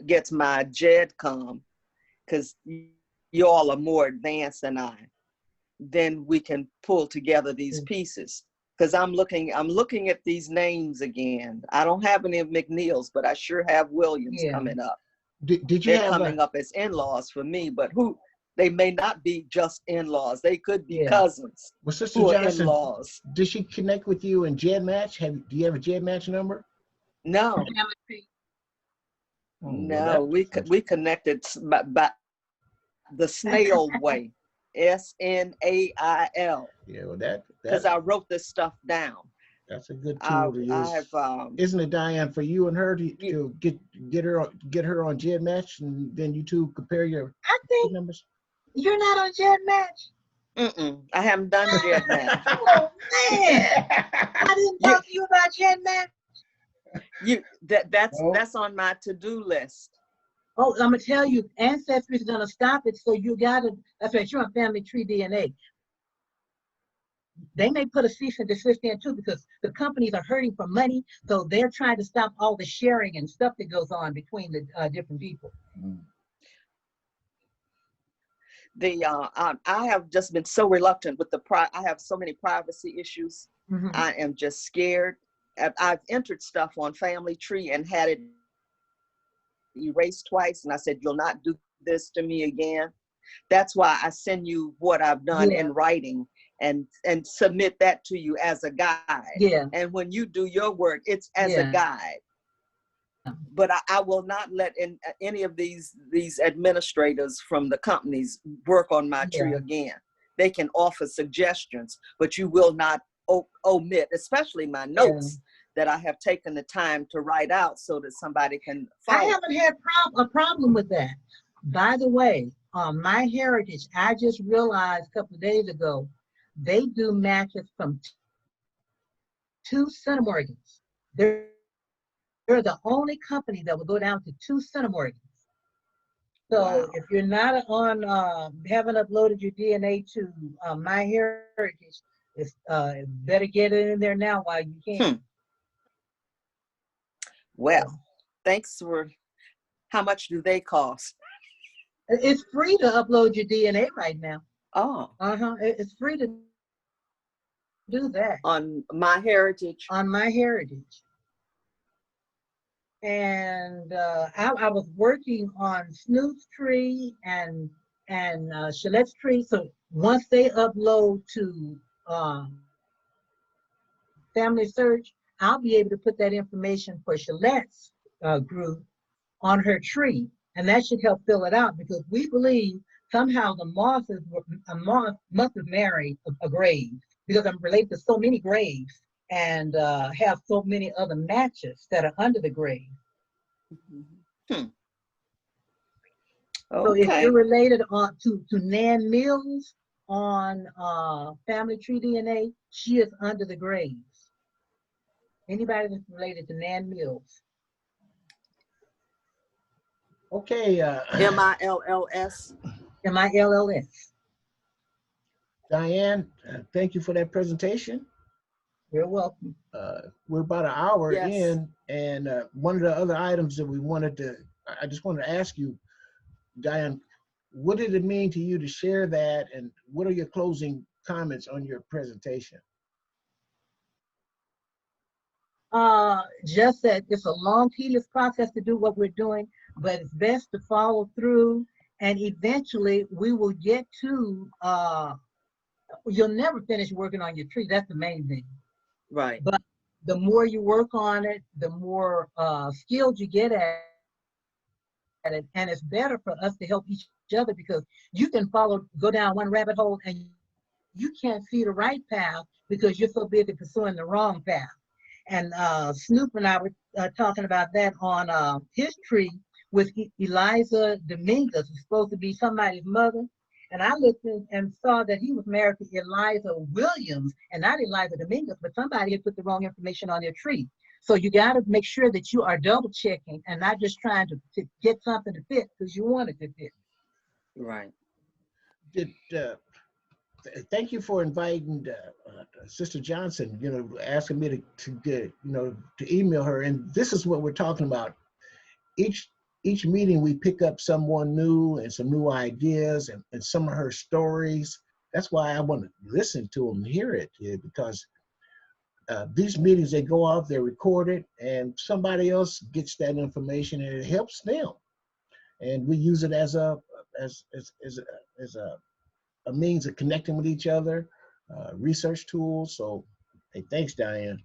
gets my JEDCOM, because you all are more advanced than I, then we can pull together these pieces. Because I'm looking at these names again. I don't have any of McNeil's, but I sure have Williams coming up. Did you They're have coming up as in-laws for me, but they may not be just in-laws. They could be cousins Well, Sister who are Johnson, in-laws. did she connect with you in JEDmatch? Do you have a JEDmatch number? No. Oh, No, we connected by the snail way, SNAIL. Yeah, well, because I wrote this stuff down. That's a good tool to use. I've Isn't it, Diane, for you and her to get her on JEDmatch, and then you two compare your numbers? You're not on JEDmatch. I haven't done JEDmatch. Oh man, I didn't talk to you about JEDmatch. That's on my to-do list. Oh, I'm gonna tell you, Ancestry is gonna stop it. So you gotta. That's right. You're on Family Tree DNA. They may put a cease and desist in too, because the companies are hurting for money. So they're trying to stop all the sharing and stuff that goes on between the different people. I have just been so reluctant with I have so many privacy issues. I am just scared. I've entered stuff on Family Tree and had it erased twice, and I said, you'll not do this to me again. That's why I send you what I've done in writing and submit that to you as a guide. And when you do your work, it's as a guide. But I will not let any of these administrators from the companies work on my tree again. They can offer suggestions, but you will not omit, especially my notes that I have taken the time to write out so that somebody can follow. I haven't had a problem with that. By the way, on My Heritage, I just realized a couple of days ago, they do matches from 2 centimorgans. They're the only company that will go down to 2 centimorgans. So if you're not on, haven't uploaded your DNA to My Heritage, it's better get it in there now while you can. Well, thanks for. How much do they cost? It's free to upload your DNA right now. Oh. It's free to do that. On My Heritage? On My Heritage. And I was working on Snoop's tree and Shalette's tree. So once they upload to Family Search, I'll be able to put that information for Shalette's group on her tree. And that should help fill it out, because we believe somehow the moth must have married a grave, because I'm related to so many graves and have so many other matches that are under the grave. So if you're related to Nan Mills on Family Tree DNA, she is under the graves. Anybody that's related to Nan Mills. Okay. MILLS. MILLS. Diane, thank you for that presentation. You're welcome. We're about an hour in, and one of the other items that I just wanted to ask you, Diane, what did it mean to you to share that, and what are your closing comments on your presentation? Just that it's a long, tedious process to do what we're doing, but it's best to follow through and eventually we will get to, you'll never finish working on your tree. That's the main thing. Right. But the more you work on it, the more skilled you get at it. And it's better for us to help each other, because you can go down one rabbit hole and you can't see the right path because you're so busy pursuing the wrong path. And Snoop and I were talking about that on his tree with Eliza Dominguez, who's supposed to be somebody's mother. And I looked and saw that he was married to Eliza Williams and not Eliza Dominguez, but somebody had put the wrong information on their tree. So you got to make sure that you are double checking and not just trying to get something to fit because you want it to fit. Right. Thank you for inviting Sister Johnson, asking me to get, to email her. And this is what we're talking about. Each meeting we pick up someone new and some new ideas and some of her stories. That's why I want to listen to them, hear it, because these meetings, they go off, they're recorded, and somebody else gets that information and it helps them. And we use it as a means of connecting with each other, research tools. So, hey, thanks, Diane.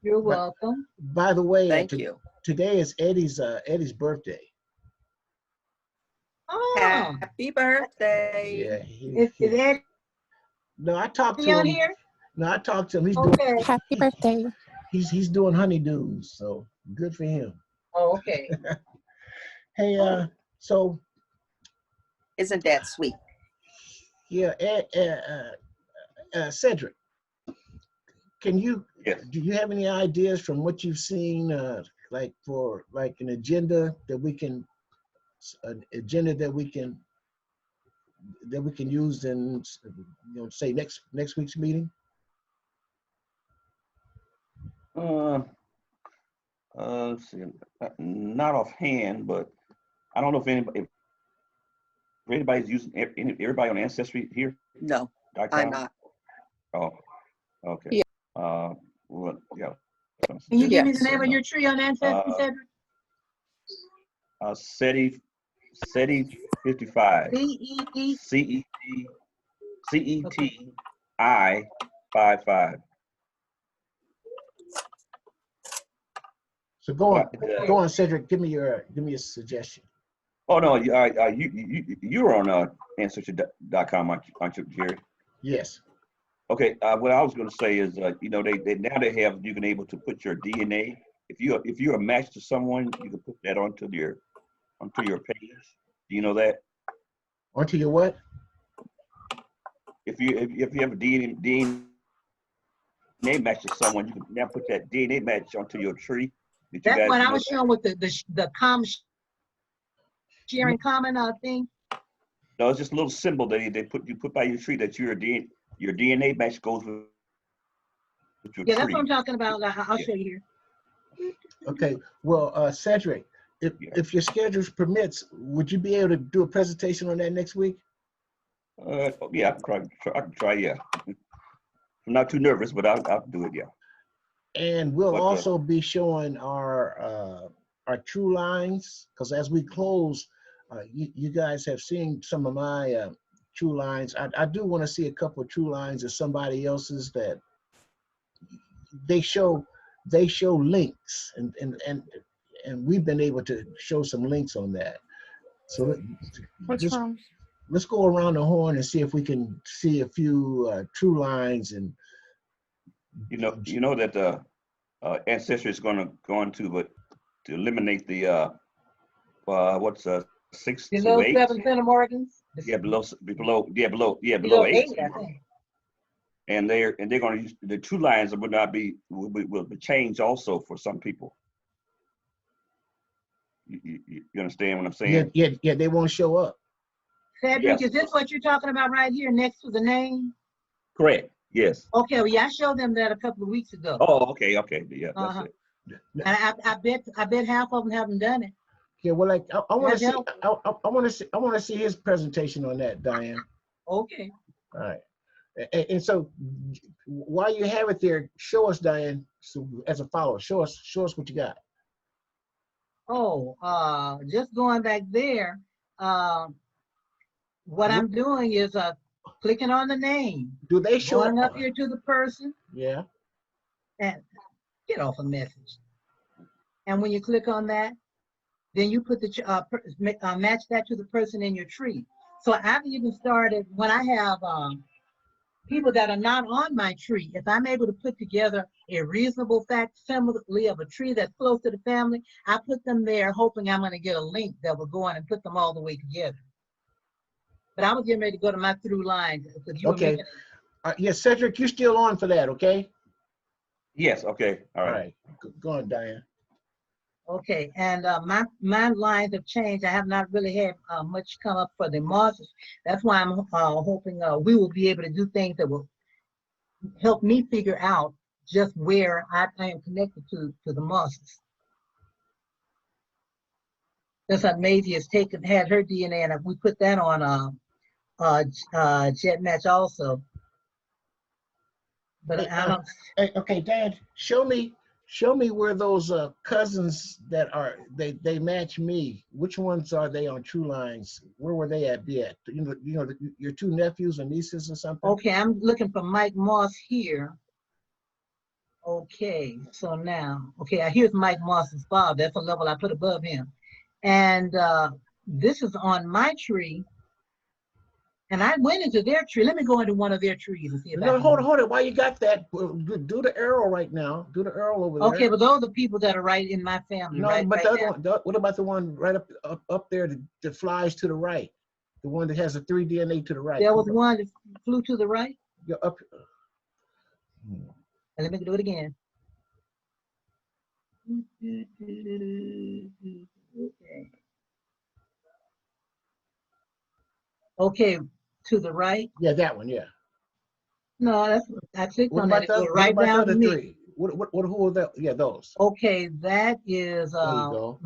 You're welcome. By the way, Thank you. Today is Eddie's birthday. Oh, Happy birthday. Yeah. is Eddie No, I talked to on him. here? No, I talked to him. He's Okay. doing. Happy birthday. He's doing honeydews, so good for him. Oh, okay. Hey, so Isn't that sweet? yeah, Cedric, do you have any ideas from what you've seen, like for like an agenda that we can use in, say next week's meeting? Let's see, not offhand, but I don't know if anybody's using everybody on Ancestry here. No, I'm not. Oh, okay. Yeah. Well, yeah. Can you give me Yes. the name of your tree on Ancestry, Cedric? SETI 55. CET. CETI 55. So go on, Cedric. Give me a suggestion. Oh no, you're on Ancestry.com, aren't you, Jerry? Yes. Okay. What I was going to say is, they now you can able to put your DNA. If you're a match to someone, you can put that onto your page. Do you know that? Onto your what? If you have a DNA match to someone, you can now put that DNA match onto your tree. That's what I was showing with the sharing common thing. No, it's just a little symbol that you put by your tree that your DNA match goes with your tree. Yeah, that's what I'm talking about. I'll show you here. Okay. Well, Cedric, if your schedule permits, would you be able to do a presentation on that next week? Yeah, I can try. Yeah, I'm not too nervous, but I'll do it. Yeah. And we'll also be showing our Thrulines, because as we close, you guys have seen some of my Thrulines. I do want to see a couple of Thrulines of somebody else's that they show links, and we've been able to show some links on that. So let's go around the horn and see if we can see a few Thrulines. And you know that Ancestry is going to eliminate the what's 6 below to 8 7 centimorgans. Yeah, below 8. I think. And they're going to use the Thrulines will be changed also for some people. You understand what I'm saying? Yeah, they won't show up. Cedric, yes. Is this what you're talking about right here next to the name? Correct. Yes. Okay. Well, yeah, I showed them that a couple of weeks ago. Oh, okay. Yeah, that's it. And I bet half of them haven't done it. Yeah, well, like I want to see his presentation on that, Diane. Okay. All right. And so while you have it there, show us, Diane, so as a follower, show us what you got. Oh, just going back there, What I'm doing is clicking on the name, Do they show going up here to the person, Yeah. and get off a message. And when you click on that, then you put the match that to the person in your tree. So I've even started when I have people that are not on my tree. If I'm able to put together a reasonable facsimile of a tree that's close to the family, I put them there, hoping I'm going to get a link that will go on and put them all the way together. But I was getting ready to go to my through line. Okay. Yes, Cedric, you're still on for that, okay? Yes, okay, all All right. right. Go on, Diane. Okay, and my lines have changed. I have not really had much come up for the mosses. That's why I'm hoping we will be able to do things that will help me figure out just where I am connected to the mosses. Just like Maisie has had her DNA, and we put that on Jet Match also. But I don't. Okay, Dad, show me where those cousins that are they match me. Which ones are they on Thrulines? Where were they at? Be at? You know, your two nephews and nieces or something. Okay, I'm looking for Mike Moss here. Okay, so now, okay, here's Mike Moss's father. That's a level I put above him. And this is on my tree. And I went into their tree. Let me go into one of their trees and see if I can. Hold it. Why you got that? Do the arrow right now. Do the arrow over there. Okay, but those are people that are right in my family. No, right, but right the other one, what about the one right up there that flies to the right? The one that has a 3 DNA to the right. There was one that flew to the right. You're up. And let me do it again. Okay. Okay, to the right. Yeah, that one. Yeah. No, that's I clicked What on about that. the, Right what about down the to other me. 3? Who are that? Yeah, those. Okay, that is. There you go.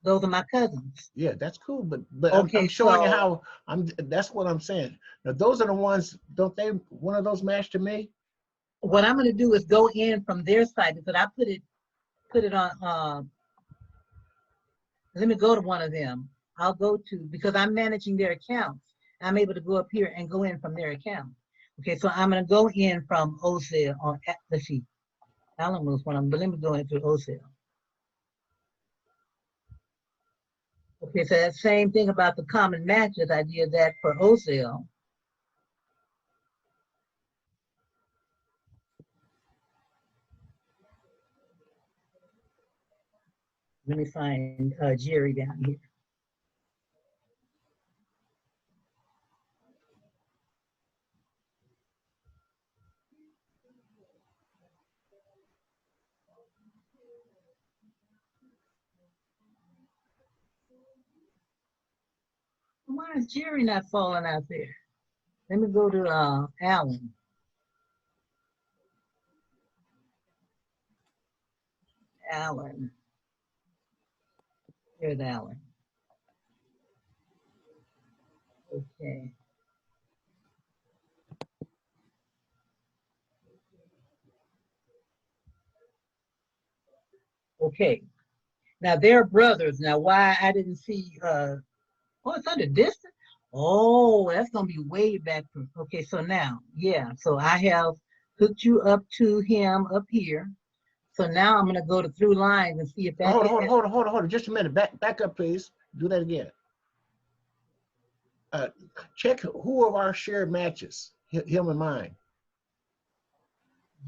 Those are my cousins. Yeah, that's cool. But okay, I'm showing you how That's what I'm saying. Now those are the ones. Don't they? One of those match to me. What I'm going to do is go in from their side because I put it on. Let me go to one of them. I'll go to because I'm managing their accounts. I'm able to go up here and go in from their account. Okay, so I'm going to go in from OSEL on. Let's see. Alan was one of them, but let me go into OSEL. Okay, so that same thing about the common matches, I did that for OSEL. Let me find Jerry down here. Why is Jerry not falling out there? Let me go to Alan. Alan. Here's Alan. Okay. Okay. Now they're brothers. Now why I didn't see it's under distance? Oh, that's gonna be way back from okay, so now, yeah. So I have hooked you up to him up here. So now I'm gonna go to through lines and see if that Hold on. Just a minute. Back up, please. Do that again. Check who of our shared matches, him and mine.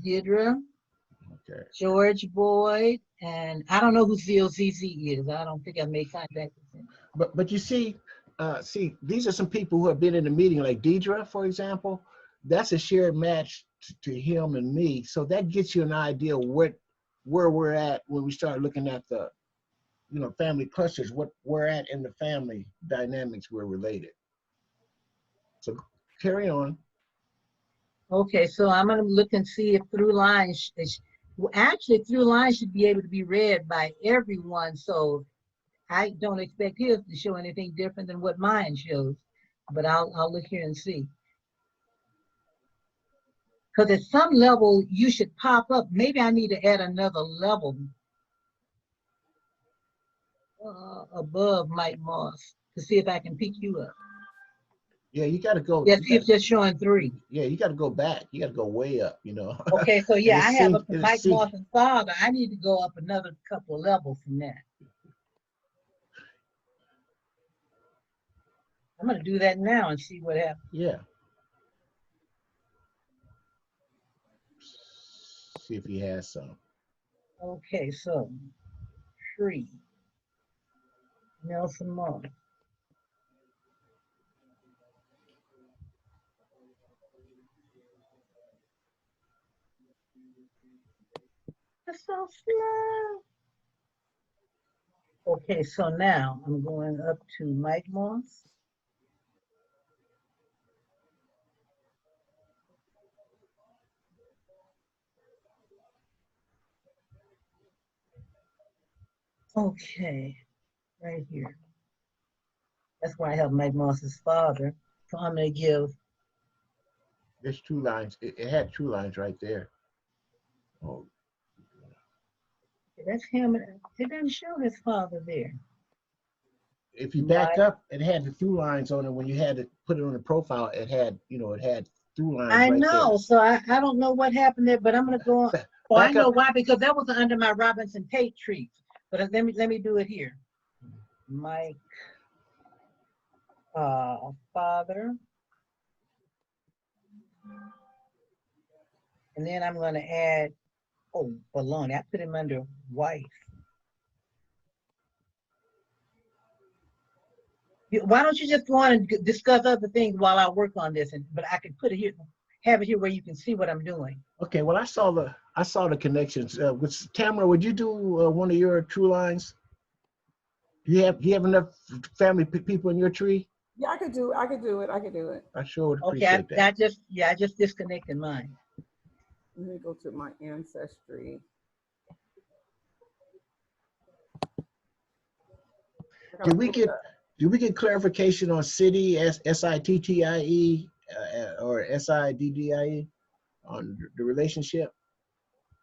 Deirdre, Okay. George Boyd, and I don't know who ZOZZ is. I don't think I made contact with him. But you see, these are some people who have been in the meeting, like Deidre, for example. That's a shared match to him and me. So that gets you an idea where we're at when we start looking at the, family clusters, what we're at in the family dynamics, we're related. So carry on. Okay, so I'm gonna look and see if through lines, actually through lines should be able to be read by everyone. So I don't expect his to show anything different than what mine shows, but I'll look here and see. Because at some level you should pop up. Maybe I need to add another level above Mike Moss. to see if I can pick you up. Yeah, you got to go. Yeah, see, it's just showing 3. Yeah, you got to go back. You got to go way up, you know. Okay, so And yeah, it I have seems- up to it Mike seems- Moss and Father. I need to go up another couple of levels from that. I'm gonna do that now and see what happens. Yeah. See if he has some. Okay, so Tree, Nelson Moss. That's so slow. Okay, so now I'm going up to Mike Moss. Okay, right here. That's why I have Mike Moss's father. So I'm gonna give. There's 2 lines. It had 2 lines right there. Oh, That's him. It doesn't show his father there. if you back Right. up, it had the through lines on it. When you had to put it on the profile, it had, you know, it had through lines I right know. So I don't know what happened there, but I'm gonna go on. there. Oh, I Back know up. why, because that was under my Robinson Tate treat. But let me do it here. Mike, father, and then I'm gonna add. Oh, baloney! I put him under wife. Why don't you just go on and discuss other things while I work on this? But I can put it here, have it here where you can see what I'm doing. Okay, well, I saw the connections. With Tamara, would you do one of your true lines? Do you have enough family people in your tree? Yeah, I could do it. I could do it. I sure would Okay, appreciate that. I just disconnected mine. Let me go to my ancestry. Did we get clarification on city SITTIE or SIDDIE on the relationship?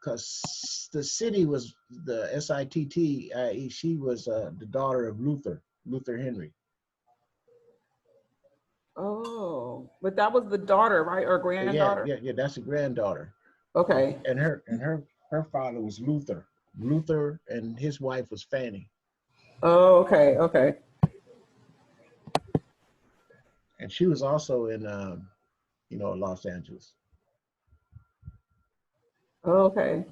Because the city was the SITTIE. She was the daughter of Luther Henry. Oh, but that was the daughter, right, or granddaughter? Yeah. That's a granddaughter. Okay. And her father was Luther. Luther and his wife was Fanny. Oh, okay. And she was also in Los Angeles. Okay.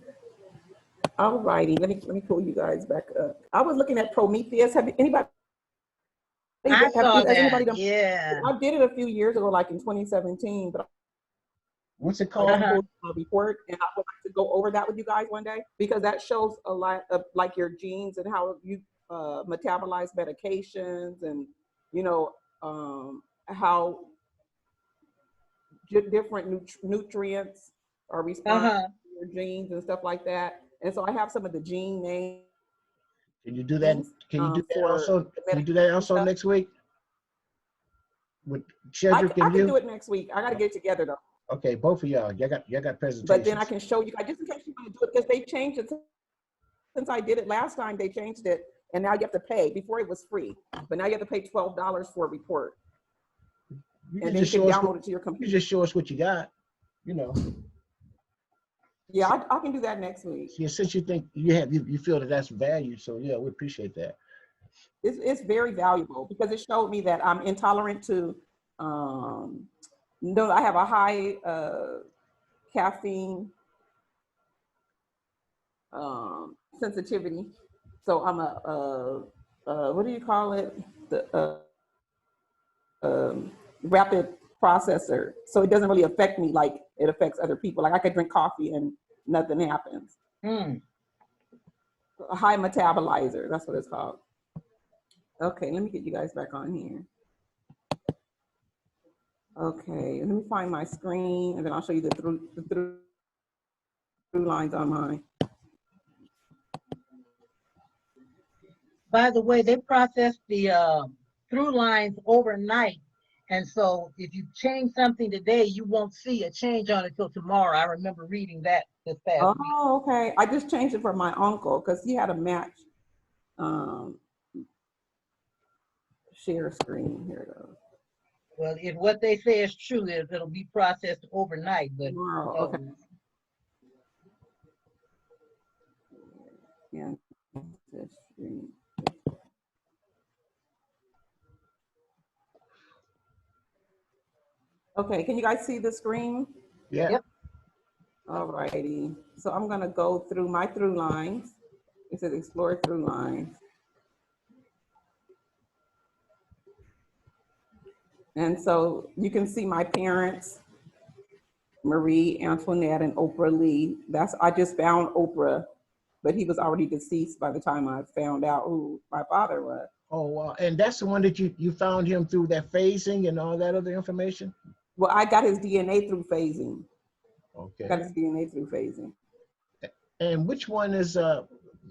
All righty. Let me pull you guys back up. I was looking at Prometheus. Have anybody? I saw that. Anybody done, Yeah. I did it a few years ago, like in 2017. But What's it called? Uh-huh. a report, and I would like to go over that with you guys one day, because that shows a lot of like your genes and how you metabolize medications, and how different nutrients are responding Uh-huh. to your genes and stuff like that. And so I have some of the gene names. Can you do that? Can you do that for also? Can you do that also stuff. next week? With I Shedrick and can you? do it next week. I got to get it together though. Okay, both of y'all got presentations. But then I can show you guys, just in case you want to do it, because they changed it since I did it last time. They changed it, and now you have to pay. Before it was free, but now you have to pay $12 for a report, and then you can download it to your computer. You just show us what you got, Yeah, I can do that next week. Yeah, since you think you feel that that's value, so yeah, we appreciate that. It's very valuable, because it showed me that I'm intolerant to. No, I have a high caffeine sensitivity. So I'm what do you call it? The rapid processor. So it doesn't really affect me like it affects other people. Like I could drink coffee and nothing happens. A high metabolizer, that's what it's called. Okay, let me get you guys back on here. Okay, let me find my screen, and then I'll show you the through lines on mine. By the way, they process the through lines overnight. And so if you change something today, you won't see a change on it till tomorrow. I remember reading that this past week. Oh, okay. I just changed it for my uncle because he had a match. share screen. Here it goes. Well, if what they say is true, it'll be processed overnight, but Tomorrow, okay. Yeah. Screen. Okay, can you guys see the screen? Yeah. Yep. All righty. So I'm gonna go through my through lines. It says explore through lines. And so you can see my parents, Marie Antoinette and Oprah Lee. I just found Oprah, but he was already deceased by the time I found out who my father was. Oh, wow. And that's the one that you found him through that phasing and all that other information? Well, I got his DNA through phasing. Okay. I got his DNA through phasing. And which one is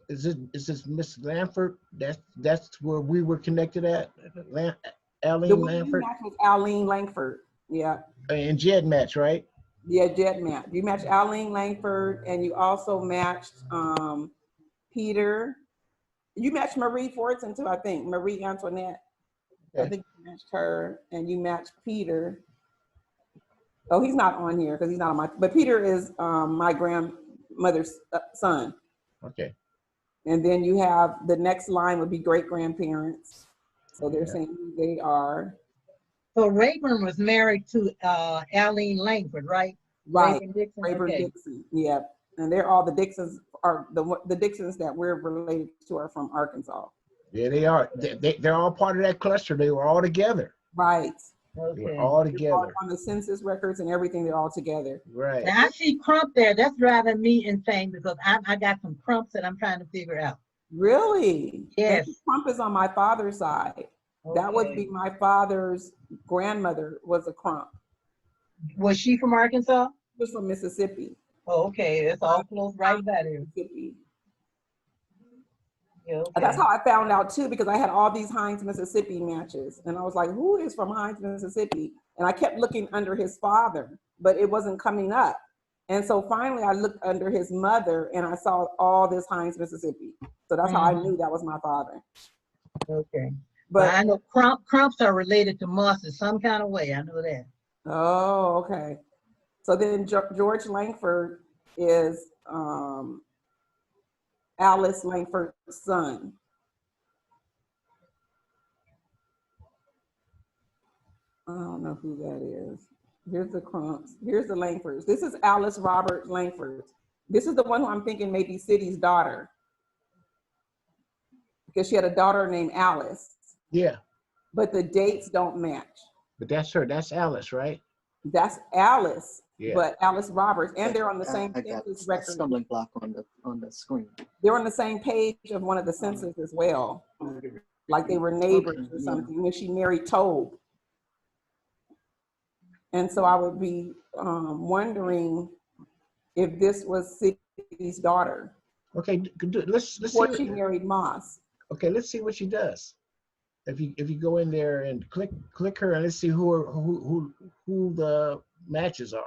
this Miss Lanford? That's where we were connected at? The Aline one you Lanford? matched was Aline Langford. Yeah. And Jed match, right? Yeah, Jet match. You matched Aline Langford, and you also matched Peter. You matched Marie Fortin too, I think. Marie Antoinette. Okay. I think you matched her, and you matched Peter. Oh, he's not on here because he's not on my. But Peter is my grandmother's son. Okay. And then you have the next line would be great grandparents. So they're Yeah. saying who they are. So Rayburn was married to Aline Langford, right? Right. Rayburn Dixon. Rayburn Okay. Dixon. Yeah. And they're all the Dixons are the Dixons that we're related to are from Arkansas. Yeah, they are. They're all part of that cluster. They were all together. Right. They were Okay. all They're all together. on the census records and everything, they're all together. Right. Now I see Crump there. That's driving me insane because I got some Crumps that I'm trying to figure out. Really? Yes. And Trump is on my father's side. That would be my father's grandmother was a Crump. Was she from Arkansas? She was from Mississippi. Oh, okay. It's all close right by there. Mississippi. Yeah, okay. That's how I found out too, because I had all these Hines, Mississippi matches. And I was like, who is from Hines, Mississippi? And I kept looking under his father, but it wasn't coming up. And so finally I looked under his mother and I saw all this Hines, Mississippi. So that's how I knew that was my father. Okay. But I know Crumps are related to Moss in some kind of way. I know that. oh, okay. So then George Langford is Alice Langford's son. I don't know who that is. Here's the Crumps. Here's the Langfords. This is Alice Robert Langford. This is the one who I'm thinking may be City's daughter, because she had a daughter named Alice. Yeah. But the dates don't match. But that's her. That's Alice, right? That's Alice. Yeah. But Alice Roberts, and they're on the same I got census a record. stumbling block on the screen. They're on the same page of one of the census as well. Like they were neighbors Okay, or yeah. something when she married Tobe. And so I would be wondering if this was City's daughter Okay. Let's before see. she married Moss. Okay. Let's see what she does. If you go in there and click her and let's see who the matches are.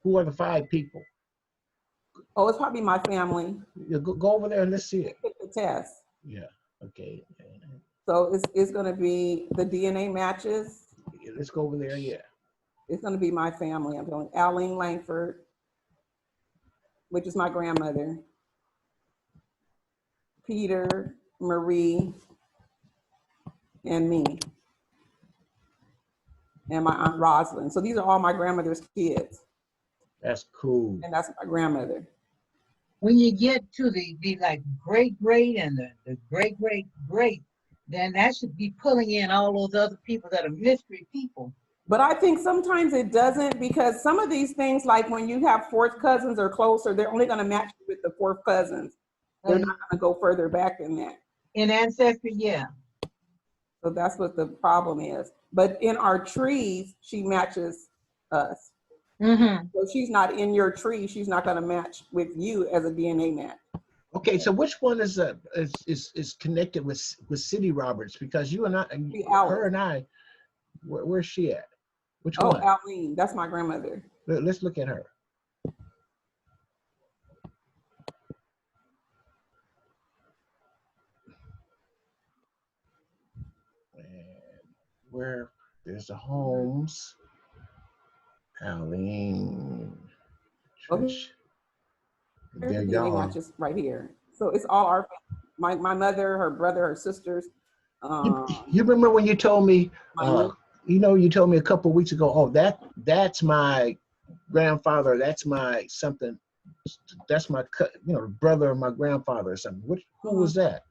Who are the 5 people? Oh, it's probably my family. You go over there and let's see it. Pick the test. Yeah. Okay. So it's going to be the DNA matches. Yeah, let's go over there. Yeah. It's going to be my family. I'm going Aline Langford, which is my grandmother. Peter, Marie, and me. And my Aunt Rosalind. So these are all my grandmother's kids. That's cool. And that's my grandmother. When you get to the like great and the great, then that should be pulling in all those other people that are mystery people. But I think sometimes it doesn't, because some of these things, like when you have 4th cousins or closer, they're only going to match you with the 4th cousins. They're not going to go further back than that. In ancestry, yeah. So that's what the problem is. But in our trees, she matches us. Mm-hmm. So she's not in your tree. She's not going to match with you as a DNA match. Okay, so which one is connected with City Roberts? Because you and I, her and I, where's she at? Which one? Oh, Aline, that's my grandmother. Let's look at her. where there's a Holmes, Aline, Okay, Trish. here's There the DNA y'all are. matches right here. So it's all our my mother, her brother, her sisters. You remember when you told me, My you told me a couple of weeks ago, oh, that's my grandfather, that's my something, that's my brother of my grandfather or something. Who was that?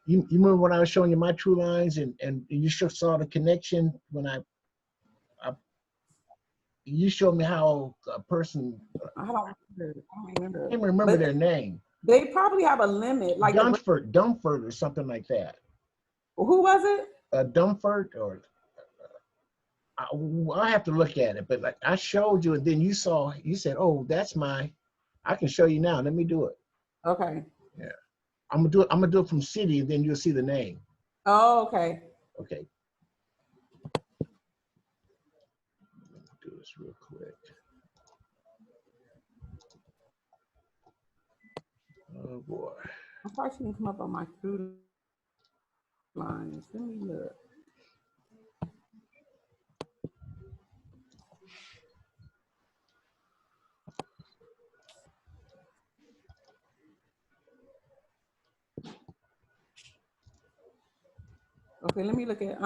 You remember when I was showing you my true lines and you saw the connection when I you showed me how a person, I don't remember. I don't I remember. can't remember But their name, they probably have a limit. Like Dumford or something like that. who was it? Dumford or I'll have to look at it, but like I showed you, and then you said, "Oh, that's my." I can show you now. Let me do it. Okay. Yeah, I'm gonna do it from city, and then you'll see the name. Oh, okay. Okay. Do this real quick. Oh boy. I probably shouldn't come up on my through lines. Let me look. Okay, let me look at.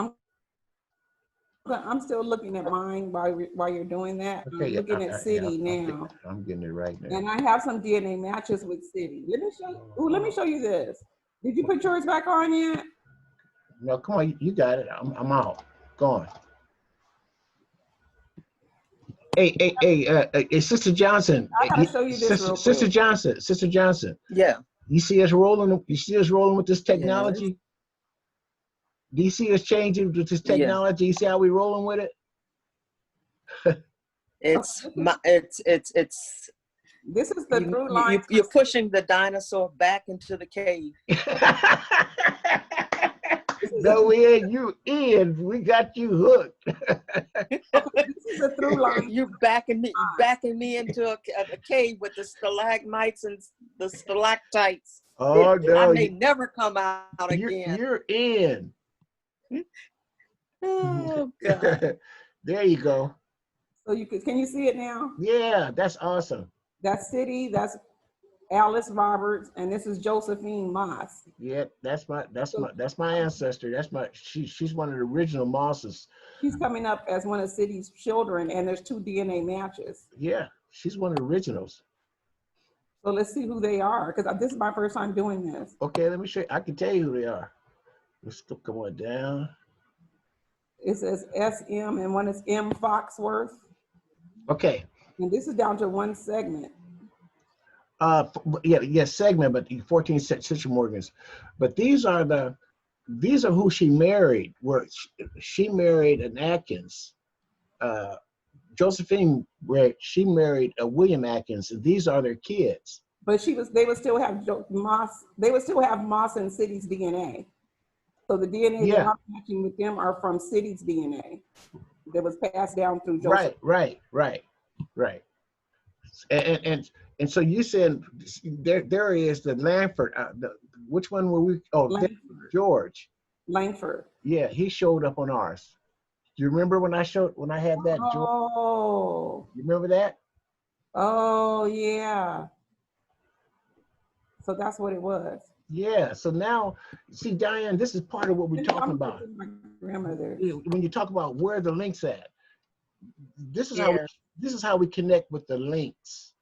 I'm still looking at mine while you're doing that. Okay. I'm Yeah. looking at city now, I'm getting it right now. and I have some DNA matches with city. Let me show. Ooh, let me show you this. Did you put yours back on yet? No, come on. You got it. I'm out. Go on. Hey, Sister Johnson. I gotta show you this real Sister quick. Johnson. Sister Johnson. Yeah. You see us rolling? You see us rolling with this Yes. technology? Do you see us changing with this Yeah. technology? You see how we rolling with it? It's This is the through line. you're pushing the dinosaur back into the cave. No, we ain't. You in. We got you hooked. This is a through line. You backing me into a cave with the stalagmites and the stalactites. Oh no! I may never come out again. You're in. Oh God! There you go. So can you see it now? Yeah, that's awesome. That's city. That's Alice Roberts, and this is Josephine Moss. Yeah, that's my ancestor. She's one of the original Mosses. She's coming up as one of City's children, and there's 2 DNA matches. Yeah, she's one of the originals. So let's see who they are, because this is my first time doing this. Okay, let me show you. I can tell you who they are. Let's come on down. It says SM, and one is M. Foxworth. Okay. And this is down to 1 segment. Segment, but 14 Central Morgans. But these are who she married. Where she married an Atkins. Josephine, where she married a William Atkins, and these are their kids. But they would still have Moss. They would still have Moss and City's DNA. So the DNA that I'm matching with them are from City's DNA that was passed down through Joseph. Right. And so you said there is the Langford. Which one were we? Oh, George Langford. Yeah, he showed up on ours. Do you remember when I had that? Oh. You remember that? Oh yeah. So that's what it was. Yeah. So now, see, Diane, this is part of what we're talking about. My grandmother. When you talk about where the links at, this is how we connect with the links,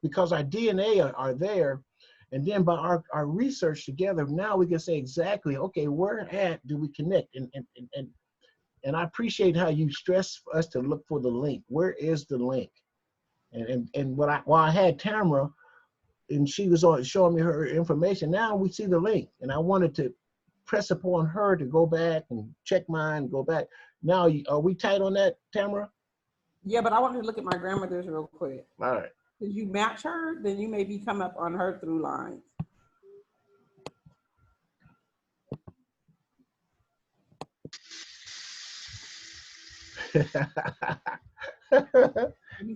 because our DNA are there, and then by our research together, now we can say exactly, okay, where at do we connect? And I appreciate how you stress for us to look for the link. Where is the link? And while I had Tamara, and she was showing me her information, now we see the link, and I wanted to press upon her to go back and check mine, go back. Now, are we tight on that, Tamara? Yeah, but I wanted to look at my grandmother's real quick. All right. If you match her, then you maybe come up on her through lines. You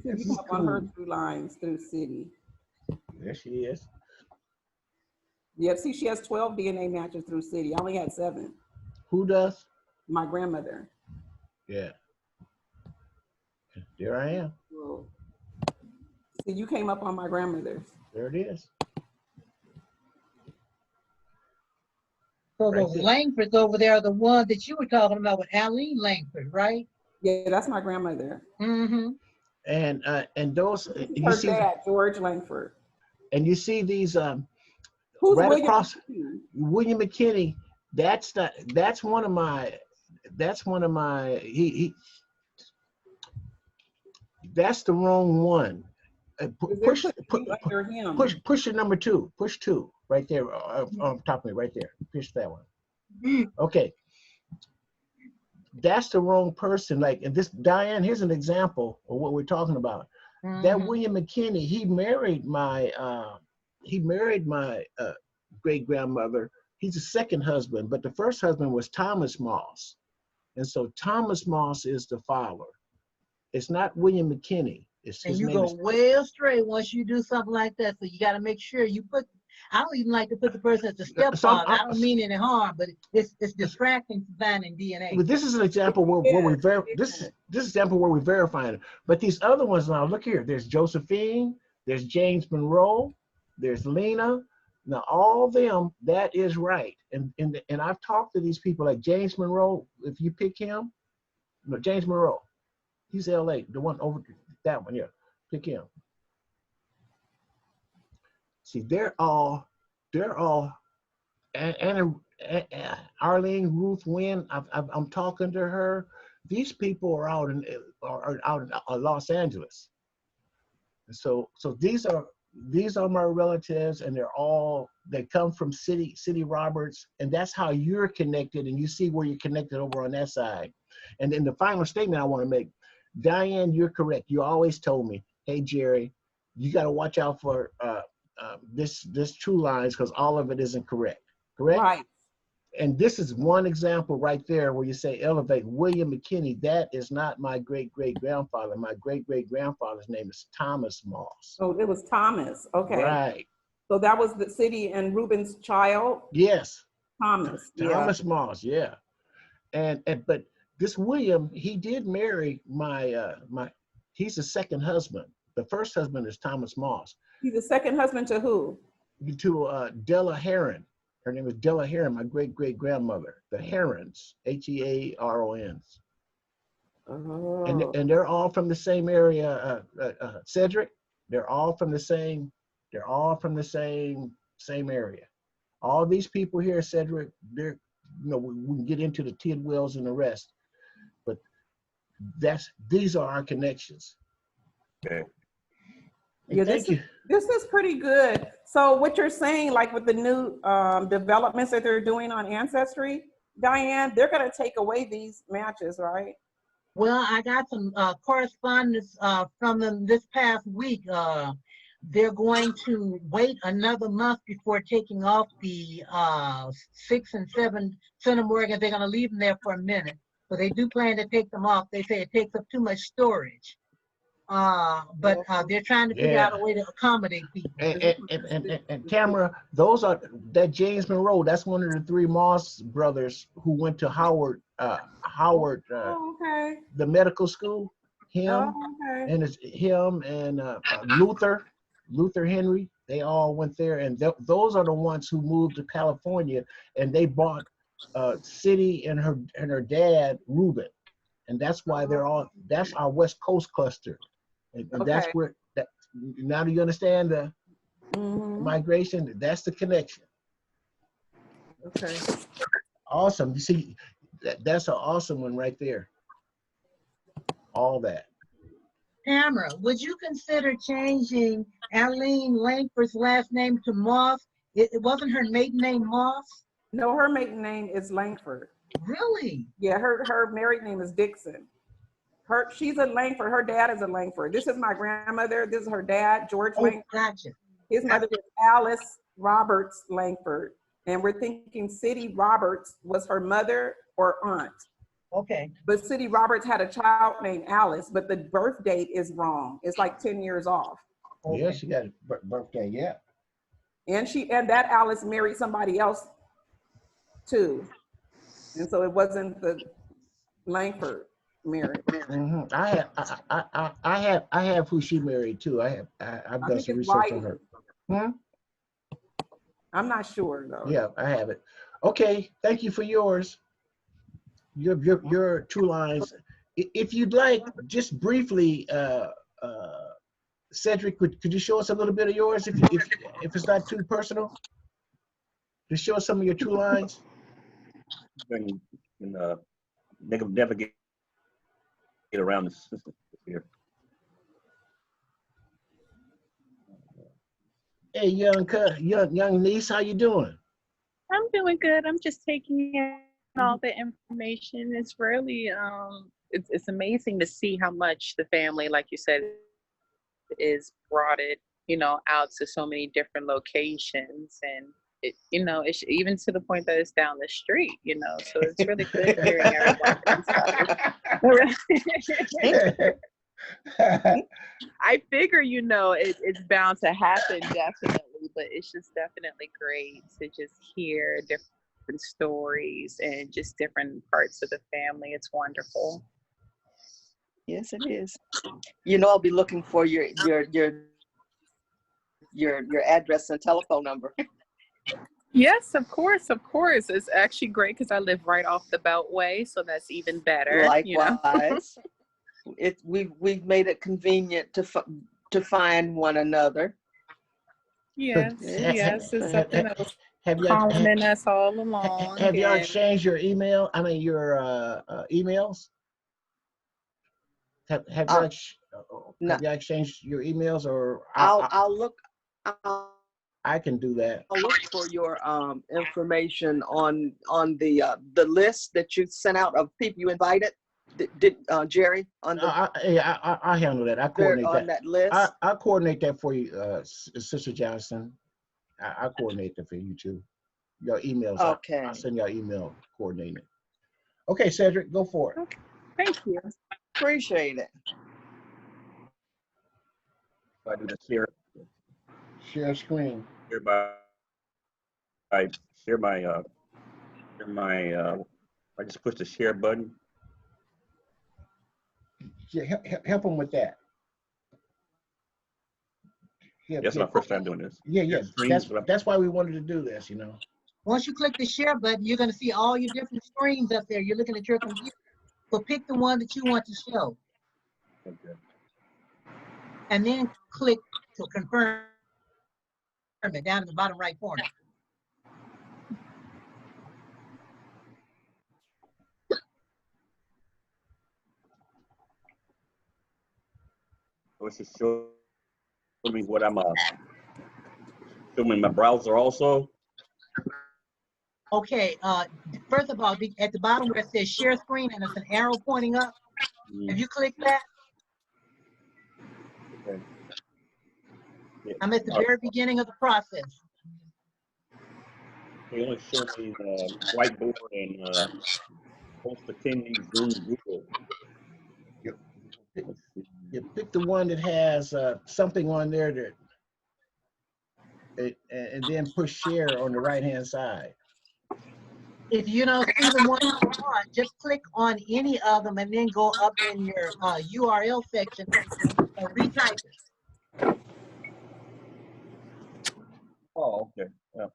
can come up on her through lines through City. There she is. Yeah, see, she has 12 DNA matches through City. I only had 7. Who does? my grandmother. Yeah. There I am. So you came up on my grandmother's. There it is. So Right those there. Langfords over there are the ones that you were talking about with Aline Langford, right? Yeah, that's my grandmother. Mm-hmm. And those you Her see, dad, George Langford. and you see these Who's right William across McKinney? William McKinney. That's one of my that's the wrong one. They're putting you under him. Push your number 2. Push 2 right there on top of me, right there. Push that one. Okay, that's the wrong person. Like, and this Diane, here's an example of what we're talking about. That William McKinney, he married my great grandmother. He's a second husband, but the first husband was Thomas Moss, and so Thomas Moss is the father. It's not William McKinney. And you go way astray once you do something like that. So you got to make sure you put. I don't even like to put the person as the stepfather. I don't mean any harm, but it's distracting to finding DNA. But this is an example where we this example where we're verifying it. But these other ones now, look here. There's Josephine. There's James Monroe. There's Lena. Now all of them, that is right. And I've talked to these people like James Monroe. If you pick him, no, James Monroe. He's LA, the one over that one, yeah. Pick him. See, they're all, and Arlene, Ruth Wynn. I'm talking to her. These people are out in Los Angeles. So these are my relatives, and they come from City Roberts, and that's how you're connected, and you see where you're connected over on that side. And then the final statement I want to make. Diane, you're correct. You always told me, hey, Jerry, you got to watch out for this Thrulines because all of it isn't correct. Correct? Right. And this is one example right there where you say elevate William McKinney. That is not my great-great-grandfather. My great-great-grandfather's name is Thomas Moss. Oh, it was Thomas. Okay. Right. So that was the city and Reuben's child? Yes. Thomas. Thomas Moss, yeah. But this William, he did marry he's the second husband. The first husband is Thomas Moss. He's the second husband to who? To Della Heron. Her name is Della Heron, my great-great-grandmother. The Herons, Hearons. Oh. And they're all from the same area, Cedric. They're all from the same area. All these people here, Cedric, we can get into the Tidwells and the rest. But these are our connections. Okay. Yeah, this is pretty good. So what you're saying, like with the new developments that they're doing on Ancestry, Diane, they're going to take away these matches, right? Well, I got some correspondence from them this past week. They're going to wait another month before taking off the 6 and 7 centimorgans. They're going to leave them there for a minute. So they do plan to take them off. They say it takes up too much storage. But they're trying to figure out a way to accommodate people. And Tamara, that James Monroe, that's one of the 3 Moss brothers who went to Howard, okay. The medical school. Him, okay. and it's him and Luther Henry. They all went there, and those are the ones who moved to California, and they bought City and her dad Reuben, and that's why that's our West Coast cluster. And that's where now do you understand the migration? That's the connection. Okay. Awesome. You see, that's an awesome one right there. All that. Tamara, would you consider changing Aline Langford's last name to Moss? It wasn't her maiden name Moss? No, her maiden name is Langford. Really? Yeah, her married name is Dixon. She's a Langford. Her dad is a Langford. This is my grandmother. This is her dad, George Langford. Gotcha. His mother is Alice Roberts Langford. And we're thinking City Roberts was her mother or aunt. Okay. But City Roberts had a child named Alice, but the birth date is wrong. It's like 10 years off. Okay. Yeah, she got a birthday, yeah. And that Alice married somebody else too. And so it wasn't Langford married. I have who she married too. I've I done think some it's research on Wiley. her. I'm not sure though. Yeah, I have it. Okay, thank you for yours. Your Trulines. If you'd like, just briefly, Cedric, could you show us a little bit of yours if it's not too personal? Just show us some of your Trulines. And never get around this here. Hey, young niece, how you doing? I'm doing good. I'm just taking in all the information. It's really it's amazing to see how much the family, like you said, is brought it, out to so many different locations, and it's even to the point that it's down the street, so it's really good hearing everybody. I figure, it's bound to happen, definitely, but it's just definitely great to just hear different stories and just different parts of the family. It's wonderful. Yes, it is. I'll be looking for your address and telephone number. Yes, of course. It's actually great because I live right off the Beltway, so that's even better. Likewise. We've made it convenient to find one another. Yes, it's something that was calling us all along. Have y'all exchanged your email? I mean, your emails? Have y'all exchanged your emails, or I'll look. I can do that. I'll look for your information on the list that you sent out of people you invited. Did Jerry on the? I handle that. I coordinate on that list. I coordinate that for you, Sister Johnson. I coordinate that for you too. Your emails. Okay. I'll send y'all email coordinating it. Okay, Cedric, go for it. Okay. Thank you. Appreciate it. I do the share screen. I just push the share button. Yeah, help them with that. Yeah, that's my first time doing this. Yeah. That's why we wanted to do this, Once you click the share button, you're going to see all your different screens up there. You're looking at your computer. So pick the one that you want to show. Okay. And then click to confirm it down in the bottom right corner. Let's just show me what I'm show me my browser also. Okay, first of all, at the bottom where it says share screen and it's an arrow pointing up, if you click that, okay. Yeah. I'm at the very beginning of the process. They only show me whiteboard and post attending Zoom Google. You pick the one that has something on there and then push share on the right-hand side. If you don't see the one you want, just click on any of them and then go up in your URL section and retype it. Oh, okay. Yeah.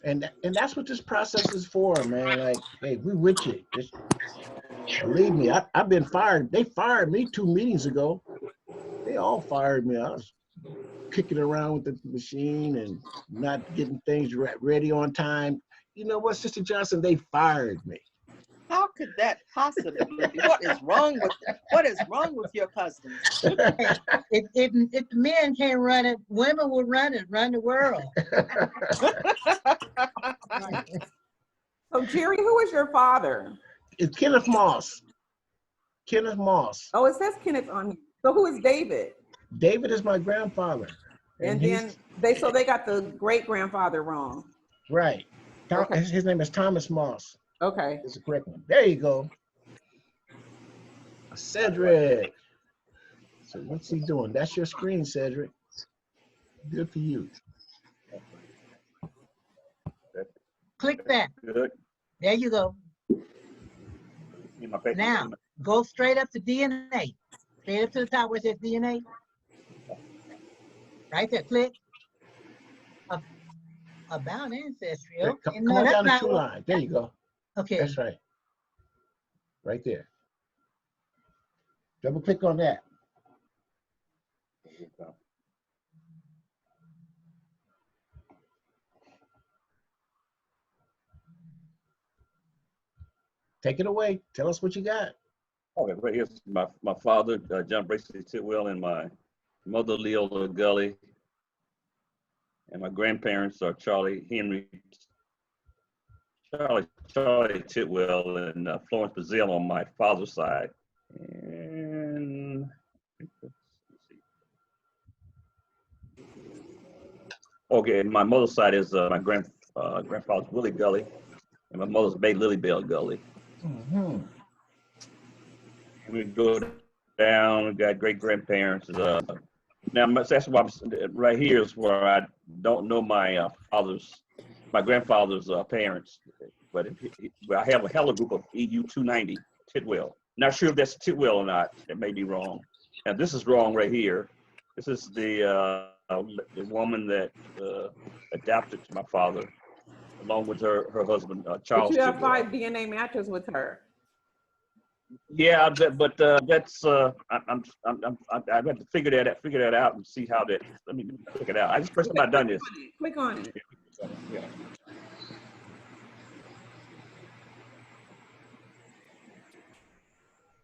And that's what this process is for, man. Like, hey, we with you. Just believe me, I've been fired. They fired me 2 meetings ago. They all fired me. I was kicking around with the machine and not getting things ready on time. You know what, Sister Johnson? They fired me. How could that possibly be? What is wrong with your husband? If the men can't run it, women will run it, run the world. So Jerry, who is your father? It's Kenneth Moss. Kenneth Moss. Oh, it says Kenneth on here. So who is David? David is my grandfather. And then they got the great grandfather wrong. Right. Okay. His name is Thomas Moss. Okay. That's the correct one. There you go. Cedric. So what's he doing? That's your screen, Cedric. Good for you. Click that. Good. There you go. See my face? Now, go straight up to DNA. Straight up to the top where it says DNA. Right there, click. About ancestry. Hey, Okay, come no, on that's down the not true what- line. There you go. Okay, That's right. Right there. Double click on that. Take it away. Tell us what you got. Okay, right here's my father, John Bracy Tidwell, and my mother, Leola Gully. And my grandparents are Charlie Tidwell and Florence Bazille on my father's side. And let's see. Okay, and my mother's side is my grandfather's Willie Gully, and my mother's Bay Lily Bell Gully. Mm-hmm. We go down. We got great grandparents. Now that's why right here is where I don't know my grandfather's parents, but I have a hella group of EU 290 Tidwell. Not sure if that's Tidwell or not. It may be wrong. And this is wrong right here. This is the woman that adopted my father, along with her husband Charles. But you have Tidwell. 5 DNA matches with her. Yeah, but that's I have to figure that out and see how that. Let me check it out. I just first time I've done this. Click on it. Yeah.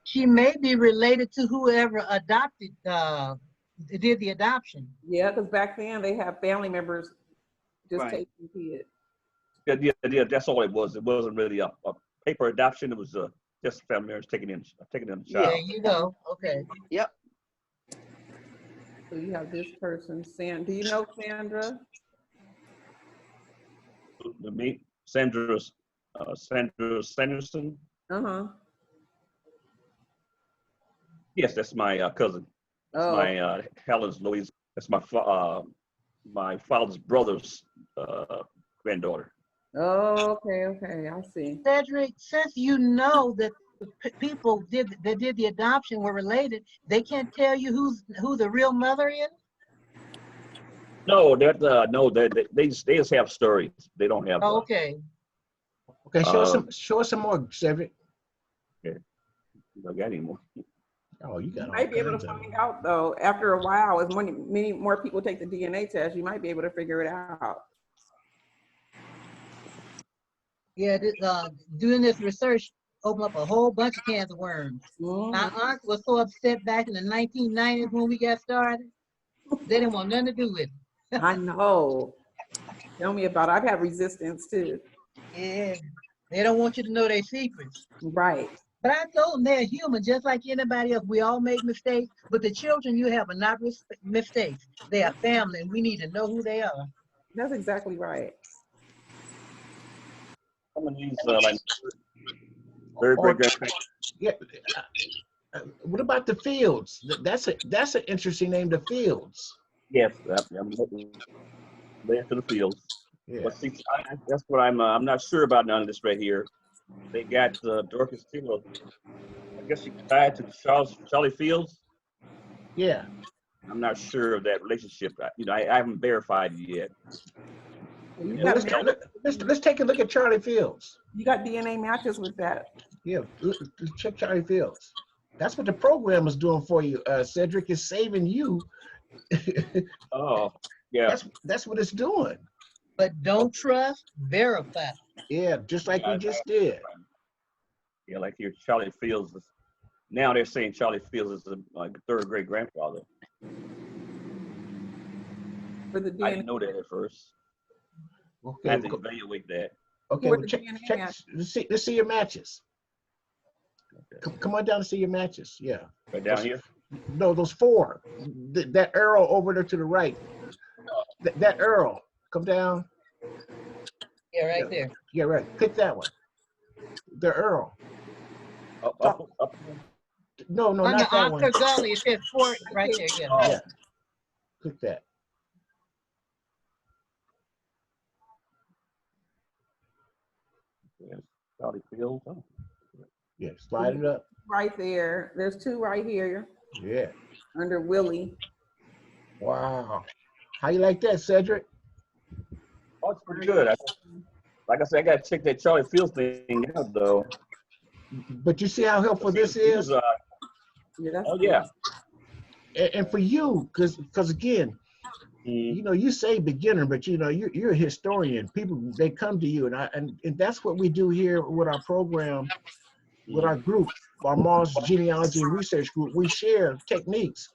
she may be related to whoever adopted, did the adoption. Yeah, because back then they have family members just Right. taking kids. Yeah, that's all it was. It wasn't really a paper adoption. It was just family members taking in the There child. you go. Okay. Yep. So you have this person, do you know Sandra? Me, Sandra Sanderson. Uh-huh. Yes, that's my cousin. That's Oh, my Helen's Louise. That's my father's brother's granddaughter. oh, okay, I see. Cedric, since you know that the people that did the adoption were related, they can't tell you who the real mother is? No, they just have stories. They don't have. Oh, okay. Okay, show us some more, Cedric. Okay. You don't got any more. Oh, you got You all might be able to kinds of find them. out though, after a while, as many more people take the DNA test, you might be able to figure it out. Yeah, doing this research opened up a whole bunch of cans of worms. Mhm. My aunt was so upset back in the 1990s when we got started. They didn't want nothing to do with it. I know. Tell me about it. I've had resistance too. Yeah, they don't want you to know their secrets. Right. But I told them they're human, just like anybody else. We all make mistakes, but the children you have are not mistakes. They are family, and we need to know who they are. That's exactly right. Some of these like very great grandparents. Yeah. What about the Fields? That's an interesting name, the Fields. Yes, I'm looking there to the fields. Yeah. But see, that's what I'm not sure about none of this right here. They got Dorcas Taylor. I guess she tied to Charlie Fields. Yeah. I'm not sure of that relationship. I haven't verified it yet. You Yeah, got, Let's take a look at Charlie Fields. you got DNA matches with that. Yeah, let's check Charlie Fields. That's what the program is doing for you. Cedric is saving you. Oh, yeah. That's what it's doing. But don't trust, verify. Yeah, just like we just did. Yeah, like here, Charlie Fields. Now they're saying Charlie Fields is like a third great grandfather. For the I DNA. didn't know that at first. I Okay. had to evaluate that. Okay. Where Well, the check. DNA match. Let's see your matches. Okay. Come on down to see your matches. Yeah. Right down here. No, those 4. That arrow over there to the right. That arrow. Come down. Yeah, right there. Yeah, right. Pick that one. The arrow. Up. No, no, Under not that one. Oscar Gully, it says Fort right there. Yeah. Oh. Yeah. Click that. Yes, Charlie Fields. Oh. Yeah, slide it up. Right there. There's two right here Yeah. under Willie. Wow. How you like that, Cedric? Oh, it's pretty good. Like I said, I got to check that Charlie Fields thing out, though. But you see how helpful this is? Yeah, that's Oh, yeah. And for you, because again, you know, you say beginner, but you know, you're a historian. People, they come to you, and that's what we do here with our program, with our group, our Mars Genealogy and Research Group. We share techniques,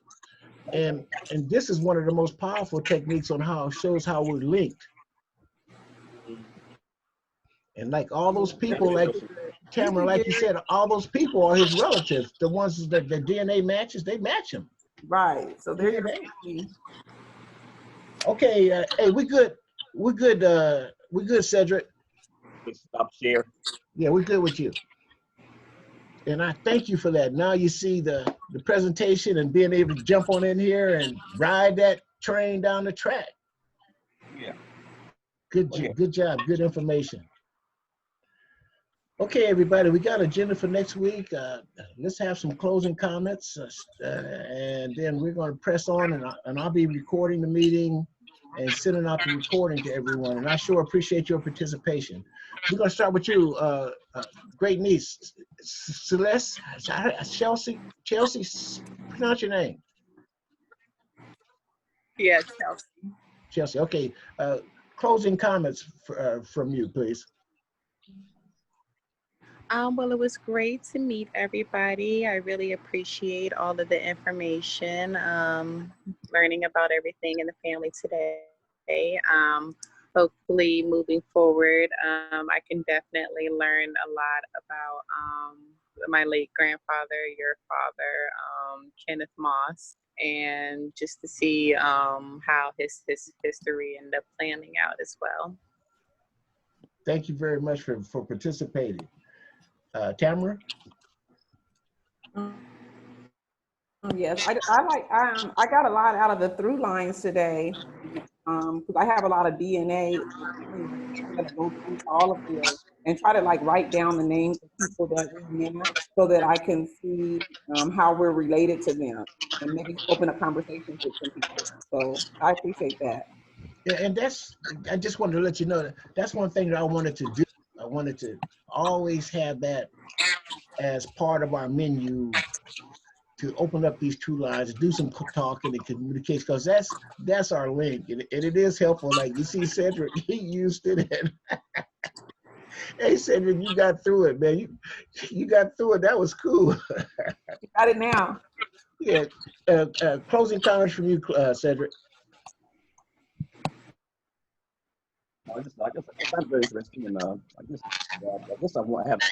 and this is one of the most powerful techniques on how it shows how we're linked. And like all those people, like Tamara, like you said, all those people are his relatives. The ones that the DNA matches, they match him. right. So there you Yeah, okay, hey, we good. We're good, Cedric. Stop share. Yeah, we're good with you. And I thank you for that. Now you see the presentation and being able to jump on in here and ride that train down the track. Yeah. Good job. Good information. Okay, everybody, we got an agenda for next week. Let's have some closing comments, and then we're going to press on, and I'll be recording the meeting and sending out the recording to everyone. And I sure appreciate your participation. We're going to start with you, great niece, Celeste, Chelsea, pronounce your name. Yeah, Chelsea. Chelsea, okay. Closing comments from you, please. Well, it was great to meet everybody. I really appreciate all of the information, learning about everything in the family today. Hopefully, moving forward, I can definitely learn a lot about my late grandfather, your father, Kenneth Moss, and just to see how his history ended up planning out as well. Thank you very much for participating. Tamara? Yes, I got a lot out of the Thrulines today because I have a lot of DNA. I'm gonna go through all of this and try to like write down the names of people that we met so that I can see how we're related to them and maybe open up conversations with some people. So I appreciate that. Yeah, and I just wanted to let you know that that's one thing that I wanted to do. I wanted to always have that as part of our menu to open up these two lines, do some talking and communication, because that's our link, and it is helpful. Like you see, Cedric, he used it. And hey, Cedric, you got through it, man. You got through it. That was cool. You got it now. Yeah. Closing comments from you, Cedric. I'm very interesting, and I guess I want to have a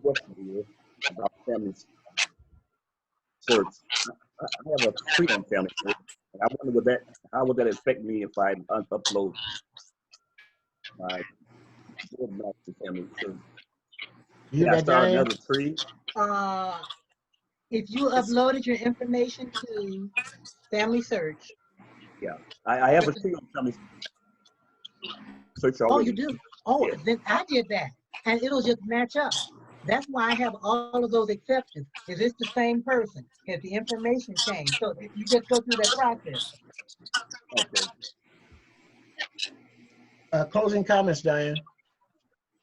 question here about family search. I have a tree on family search. I wonder how would that affect me if I upload my board back to family search? Can I start another tree? If you uploaded your information to Family Search. Yeah, I have a tree on family search already. Oh, you do? Oh, yeah. Then I did that, and it'll just match up. That's why I have all of those exceptions. Is this the same person? Has the information changed? So you just go through that process. Okay. Closing comments, Diane.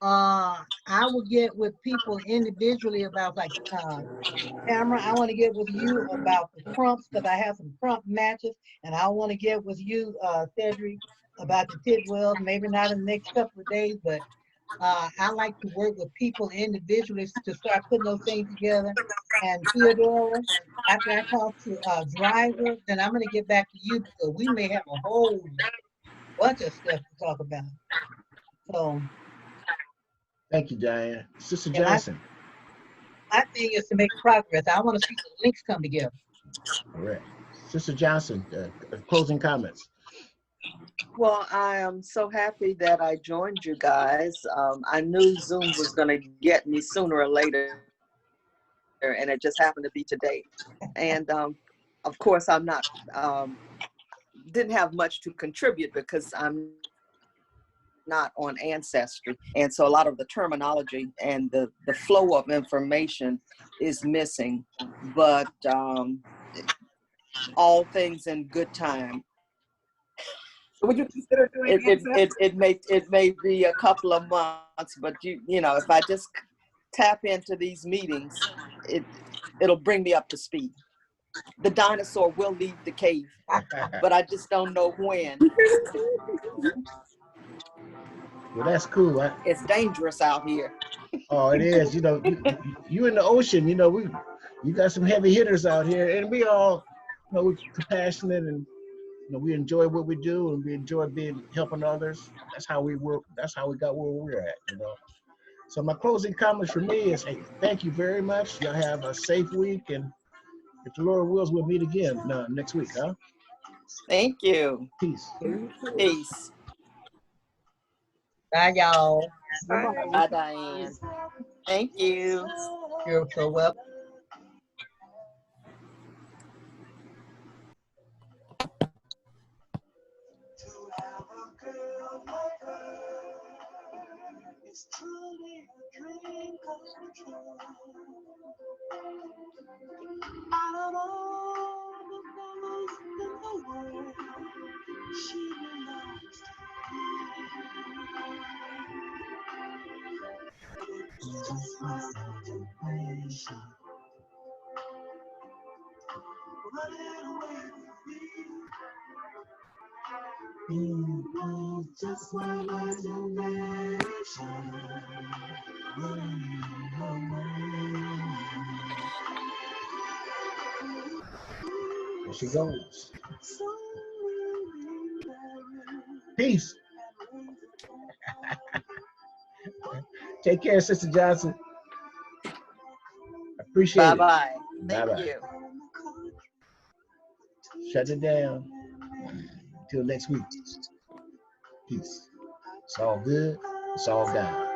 I will get with people individually about like Tamara, I want to get with you about the crumps because I have some crump matches, and I want to get with you, Cedric, about the Tidwells. Maybe not in the next couple of days, but I like to work with people individually to start putting those things together. And Theodora, after I talk to Driver, then I'm going to get back to you because we may have a whole bunch of stuff to talk about. So. Thank you, Diane. Sister Johnson. My thing is to make progress. I want to see the links come together. All right. Sister Johnson, closing comments. Well, I am so happy that I joined you guys. I knew Zoom was going to get me sooner or later. and it just happened to be today. And of course, I'm not, didn't have much to contribute because I'm not on Ancestry. And so a lot of the terminology and the flow of information is missing, but all things in good time. Would you consider doing It may be a couple of months, but you know, if I just tap into these meetings, it'll bring me up to speed. The dinosaur will leave the cave, but I just don't know when. Well, that's cool. It's dangerous out here. Oh, it is. You know, you in the ocean. You know, you got some heavy hitters out here, and we all, you know, we're compassionate, and you know, we enjoy what we do, and we enjoy helping others. That's how we work. That's how we got where we're at. You know. So my closing comments for me is, hey, thank you very much. Y'all have a safe week, and if the Lord wills, we'll meet again next week, huh? Thank you. Peace. Peace. Bye, y'all. Bye, Diane. Thank you. You're so welcome. It's truly a dream come true. Out of all the fellows in the world, she belongs to me. It's just my situation. Running away with me. Just my imagination. There she goes. Peace. Take care, Sister Johnson. Appreciate it. Bye-bye. Bye-bye. Thank you. Shut it down. Until next week. Peace. It's all good. It's all God.